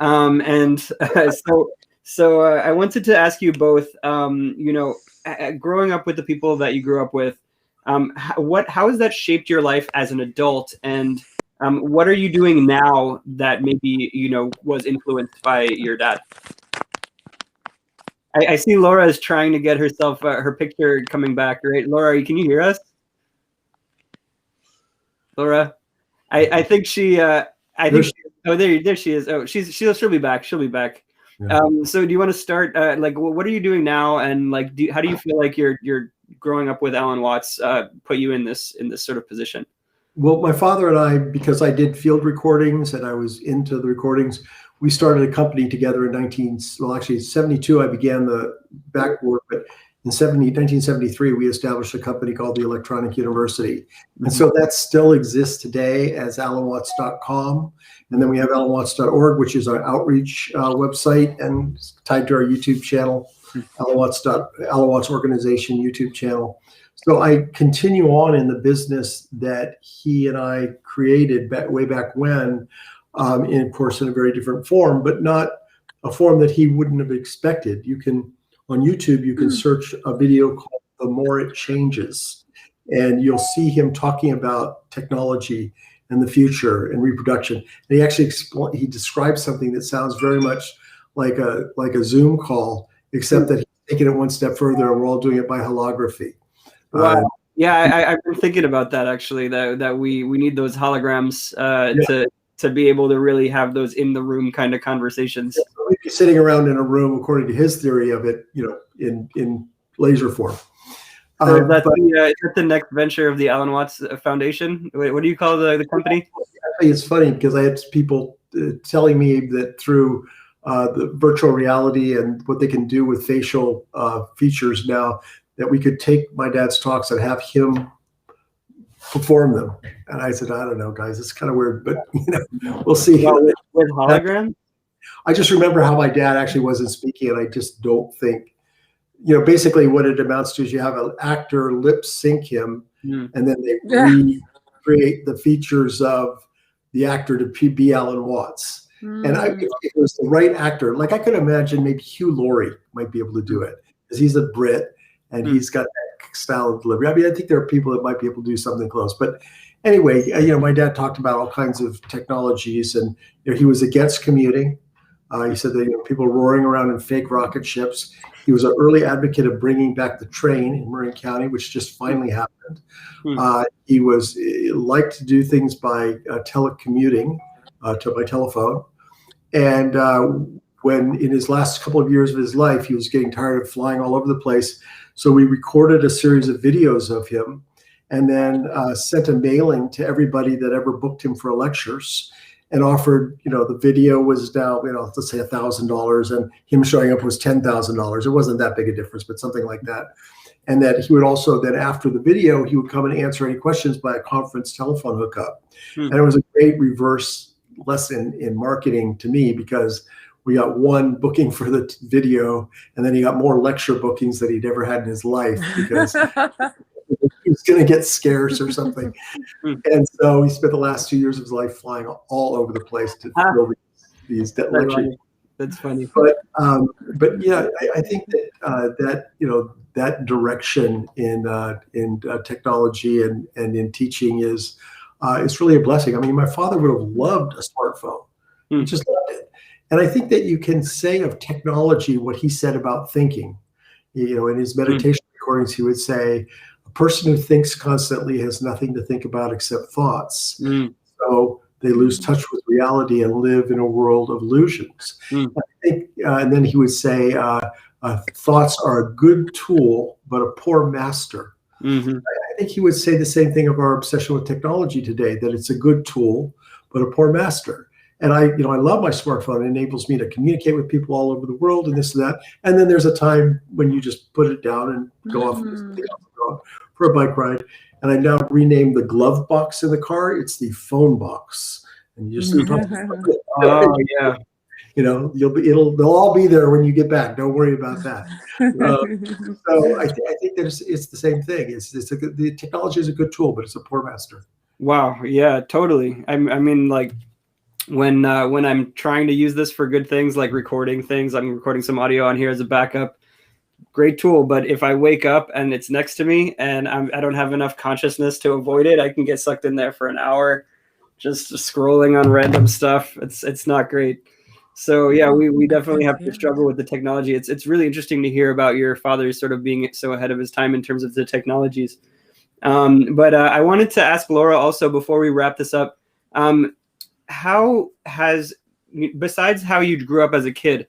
So I wanted to ask you both. You know, growing up with the people that you grew up with, how has that shaped your life as an adult, and what are you doing now that maybe was influenced by your dad? I see Laura is trying to get herself her picture coming back. Right, Laura, can you hear us? Laura, I think she. Oh, there she is. Oh, she'll be back. She'll be back. Yeah. So do you want to start? Like, what are you doing now? And like, how do you feel like you're growing up with Alan Watts put you in this sort of position? Well, my father and I, because I did field recordings and I was into the recordings, we started a company together in 72. I began the backboard, but in 1973, we established a company called the Electronic University. And so that still exists today as alanwatts.com. And then we have alanwatts.org, which is our outreach website and tied to our YouTube channel, Alan Watts Organization YouTube channel. So I continue on in the business that he and I created way back when, of course, in a very different form, but not a form that he wouldn't have expected. On YouTube, you can search a video called The More It Changes, and you'll see him talking about technology and the future and reproduction. And he actually he describes something that sounds very much like a Zoom call, except that he's taking it one step further, and we're all doing it by holography. Wow. Yeah, I've been thinking about that actually, that we need those holograms to be able to really have those in the room kind of conversations. Yeah, we'd be sitting around in a room, according to his theory of it, in laser form. So that's the next venture of the Alan Watts Foundation. What do you call the company? Actually, it's funny because I had people telling me that through the virtual reality and what they can do with facial features now, that we could take my dad's talks and have him perform them. And I said, I don't know, guys, it's kind of weird, but we'll see. With hologram? I just remember how my dad actually wasn't speaking, and I just don't think, basically what it amounts to is you have an actor lip sync him, and then they recreate the features of the actor to be Alan Watts. And if it was the right actor, like I could imagine maybe Hugh Laurie might be able to do it, because he's a Brit and he's got that style of delivery. I mean, I think there are people that might be able to do something close. But anyway, my dad talked about all kinds of technologies, and he was against commuting. He said that people roaring around in fake rocket ships. He was an early advocate of bringing back the train in Marin County, which just finally happened. He liked to do things by telecommuting by telephone. And when in his last couple of years of his life, he was getting tired of flying all over the place. So we recorded a series of videos of him and then sent a mailing to everybody that ever booked him for lectures and offered, the video was now, let's say $1,000 and him showing up was $10,000. It wasn't that big a difference, but something like that. And that he would also then after the video, he would come and answer any questions by a conference telephone hookup. And it was a great reverse lesson in marketing to me because we got one booking for the video and then he got more lecture bookings that he'd ever had in his life because he was going to get scarce or something. And so he spent the last 2 years of his life flying all over the place to fill these lectures. That's funny. But yeah, I think that that direction in technology and in teaching is really a blessing. I mean, my father would have loved a smartphone. He just loved it. And I think that you can say of technology what he said about thinking. In his meditation recordings, he would say, a person who thinks constantly has nothing to think about except thoughts. So they lose touch with reality and live in a world of illusions. I think, and then he would say, thoughts are a good tool, but a poor master. I think he would say the same thing of our obsession with technology today, that it's a good tool, but a poor master. And I love my smartphone. It enables me to communicate with people all over the world and this and that. And then there's a time when you just put it down and go off and do something else, go for a bike ride. And I now renamed the glove box in the car. It's the phone box. And you just oh yeah. They'll all be there when you get back. Don't worry about that. So I think that it's the same thing. The technology is a good tool, but it's a poor master. Wow. Yeah, totally. I mean, like when I'm trying to use this for good things, like recording things, I'm recording some audio on here as a backup. Great tool. But if I wake up and it's next to me and I don't have enough consciousness to avoid it, I can get sucked in there for an hour, just scrolling on random stuff. It's not great. So yeah, we definitely have to struggle with the technology. It's really interesting to hear about your father sort of being so ahead of his time in terms of the technologies. But I wanted to ask Laura also before we wrap this up, how has, besides how you grew up as a kid,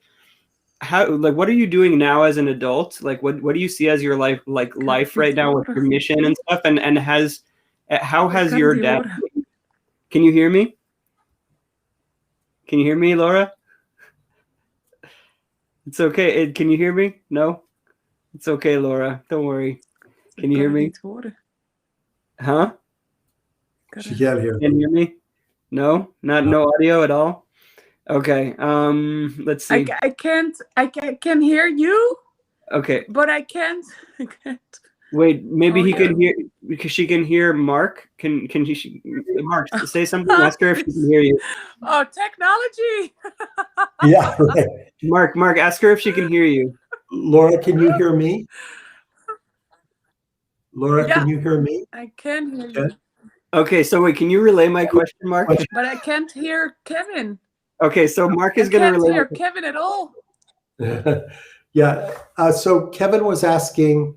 what are you doing now as an adult? Like what do you see as your life right now with your mission and stuff? And how has your dad? Can you hear me? Can you hear me, Laura? It's okay. Can you hear me? No? It's okay, Laura. Don't worry. Can you hear me? Huh? She can't hear. Can you hear me? No? No audio at all? Okay. Let's see. I can hear you. Okay. But I can't. Wait, maybe he can hear, because she can hear Mark. Can she, Mark, say something? Ask her if she can hear you. Oh, technology. Yeah, right. Mark, ask her if she can hear you. Laura, can you hear me? Laura, Yeah. can you hear me? I can hear you. Okay, so wait, can you relay my question, Mark? But I can't hear Kevin. Okay, so Mark is going to relay. I can't hear Kevin at all. Yeah. So Kevin was asking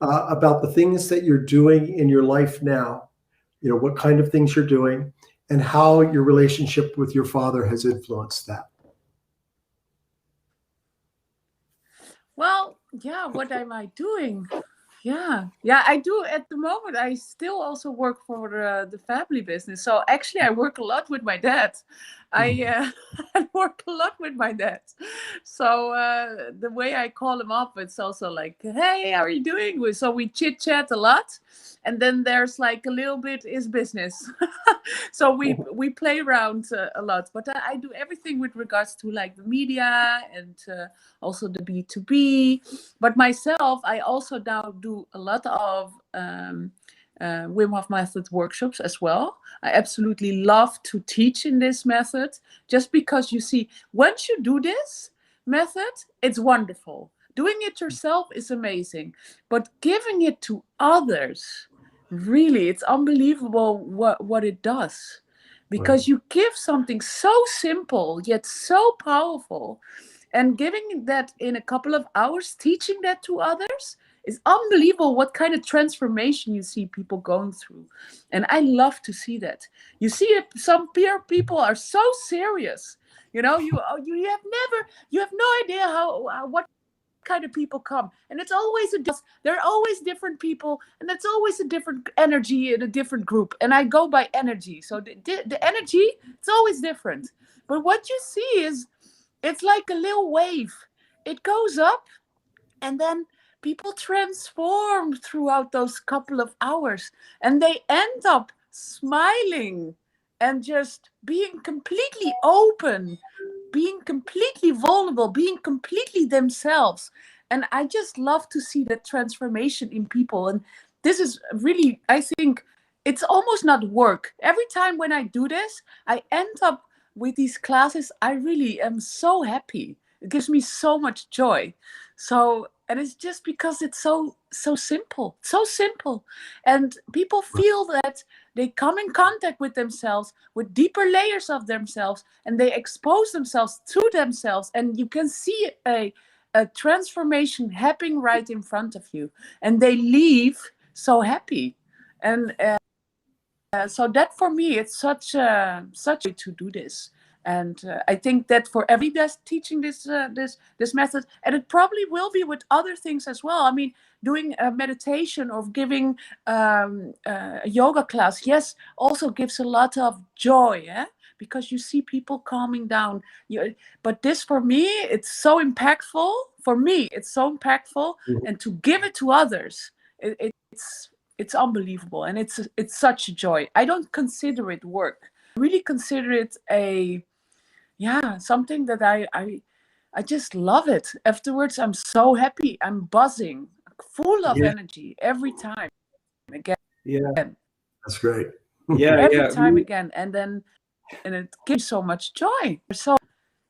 about the things that you're doing in your life now, what kind of things you're doing and how your relationship with your father has influenced that. Well, yeah, what am I doing? Yeah, I do at the moment. I still also work for the family business. So actually, I work a lot with my dad. I work a lot with my dad. So the way I call him up, it's also like, hey, how are you doing? So we chit chat a lot. And then there's like a little bit is business. So we play around a lot. But I do everything with regards to like the media and also the B2B. But myself, I also now do a lot of Wim Hof method workshops as well. I absolutely love to teach in this method, just because you see, once you do this method, it's wonderful. Doing it yourself is amazing, but giving it to others, really, it's unbelievable what it does. Because you give something so simple yet so powerful, and giving that in a couple of hours, teaching that to others, is unbelievable what kind of transformation you see people going through. And I love to see that. You see it, some people are so serious. You have no idea what kind of people come, and it's always there are always different people, and it's always a different energy in a different group, and I go by energy. So the energy, it's always different, but what you see is it's like a little wave. It goes up, and then people transform throughout those couple of hours, and they end up smiling and just being completely open, being completely vulnerable, being completely themselves. And I just love to see that transformation in people. And this is really, I think, it's almost not work. Every time when I do this, I end up with these classes. I really am so happy. It gives me so much joy. So, and it's just because it's so simple, and people feel that they come in contact with themselves, with deeper layers of themselves, and they expose themselves to themselves, and you can see a transformation happening right in front of you, and they leave so happy. And so that for me, it's such a way to do this. And I think that for every that's teaching this method, and it probably will be with other things as well. I mean, doing a meditation or giving a yoga class, yes, also gives a lot of joy, because you see people calming down. But this, for me, it's so impactful. For me, it's so impactful, and to give it to others, it's unbelievable, and it's such a joy. I don't consider it work. I really consider it something that I just love it. Afterwards, I'm so happy. I'm buzzing, full of energy every time again. Yeah, that's great. Every time again, and it gives so much joy. So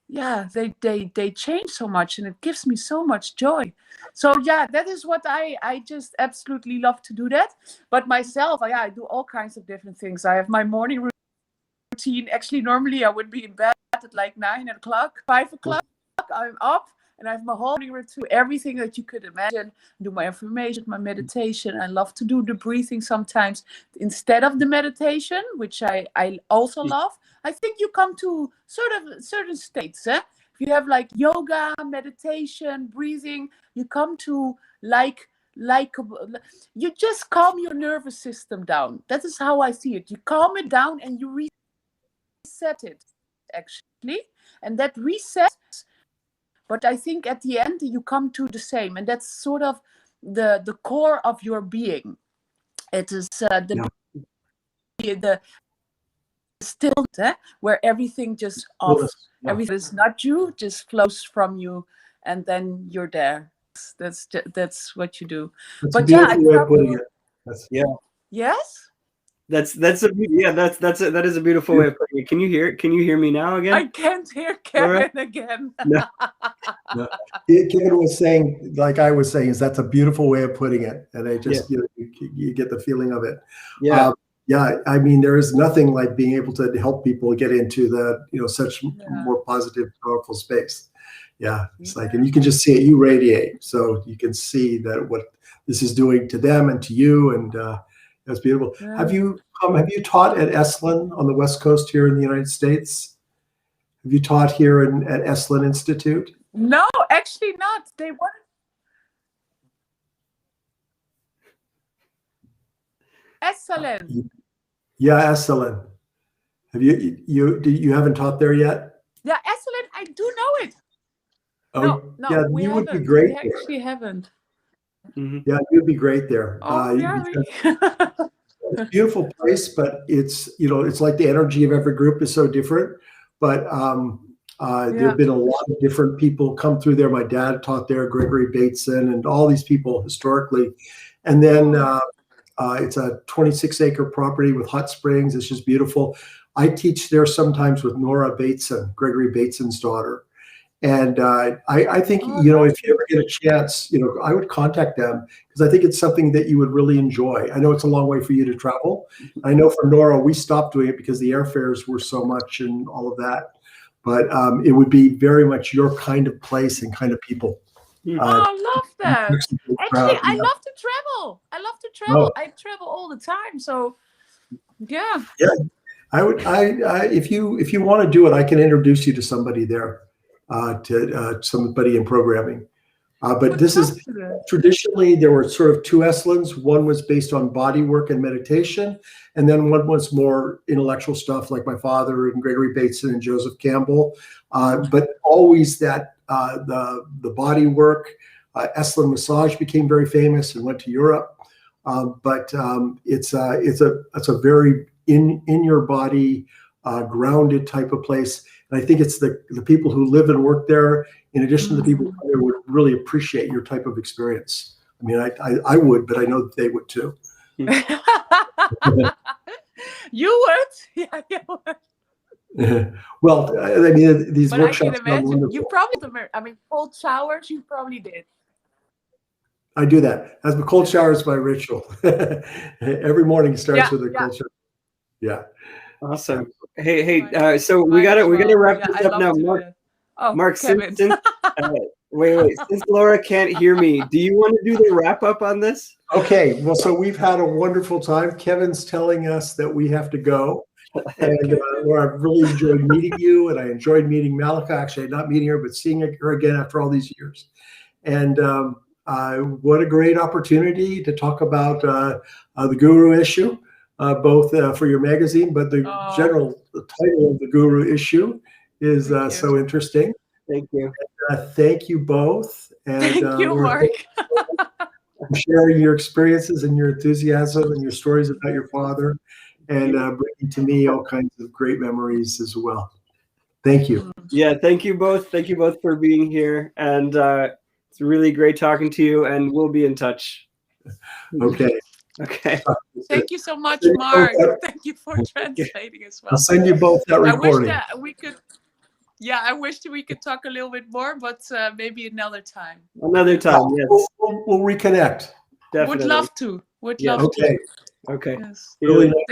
they change so much, and it gives me so much joy. So that is what I just absolutely love to do that. But myself, I do all kinds of different things. I have my morning routine. Actually, normally I would be in bed at like 9 o'clock, 5 o'clock. I'm up, and I have my whole morning routine, everything that you could imagine. Do my affirmation, my meditation. I love to do the breathing sometimes instead of the meditation, which I also love. I think you come to certain states. If you have like yoga, meditation, breathing, you come to like you just calm your nervous system down. That is how I see it. You calm it down and you reset it, actually, and that resets. But I think at the end you come to the same, and that's sort of the core of your being. It is the stillness, where everything just off. Everything is not you, just flows from you, and then you're there. That's what you do. That's a beautiful way of putting it. Yes. That is a beautiful way of putting it. Can you hear me now again? I can't hear Kevin again. No. Kevin was saying, like I was saying, that's a beautiful way of putting it, and I just you get the feeling of it. I mean, there is nothing like being able to help people get into the such more positive, powerful space. It's like, and you can just see it. You radiate, so you can see that what this is doing to them and to you, and that's beautiful. Have you taught at Esalen on the West Coast here in the United States? Have you taught here at Esalen Institute? No, actually not. They wanted. Esalen. Yeah, Esalen. Have you haven't taught there yet? Yeah, Esalen, I do know it. Oh, no, we you haven't. would be great. We actually haven't. Mm-hmm. Yeah, you'd be great there. Oh, really? It's a beautiful place, but it's like the energy of every group is so different. But there have been a lot of different people come through there. My dad taught there, Gregory Bateson, and all these people historically. And then it's a 26-acre property with hot springs. It's just beautiful. I teach there sometimes with Nora Bateson, Gregory Bateson's daughter. And I think, if you ever get a chance, I would contact them, because I think it's something that you would really enjoy. I know it's a long way for you to travel. I know for Nora, we stopped doing it because the airfares were so much and all of that. But it would be very much your kind of place and kind of people. I love that. Actually, I love to travel. I travel all the time. So, yeah. I would. If you want to do it, I can introduce you to somebody there. To somebody in programming. But this is traditionally, there were sort of two Estlins. One was based on body work and meditation, and then one was more intellectual stuff like my father and Gregory Bateson and Joseph Campbell. But always that the body work. Estlin massage became very famous and went to Europe. But it's a very in your body, grounded type of place. And I think it's the people who live and work there, in addition to the people who would really appreciate your type of experience. I mean, I would, but I know that they would too. You would? Yeah, you would. Well, I mean, these but workshops. I can imagine you probably, I mean, cold showers, you probably did. I do that. As the cold shower is my ritual. Every morning starts with a cold shower. Yeah. Awesome. Hey, so we gotta wrap this up now. Mark, since wait, since Laura can't hear me, do you want to do the wrap up on this? Okay. Well, so we've had a wonderful time. Kevin's telling us that we have to go. And I've really enjoyed meeting you, and I enjoyed meeting Mallika. Actually, not meeting her, but seeing her again after all these years. And what a great opportunity to talk about the guru issue, both for your magazine, but the title of the guru issue is so interesting. Thank you. Thank you both. And, thank you, Mark. Sharing your experiences and your enthusiasm and your stories about your father, and bringing to me all kinds of great memories as well. Thank you. Yeah, thank you both. Thank you both for being here. And it's really great talking to you, and we'll be in touch. Okay. Okay. Thank you so much, Mark. Thank you for translating as well. I'll send you both that recording. I wish that we could. Yeah, I wish that we could talk a little bit more, but maybe another time. Another time, yes. We'll reconnect. Definitely. Would love to. Would love to. Okay. Yes. Really nice.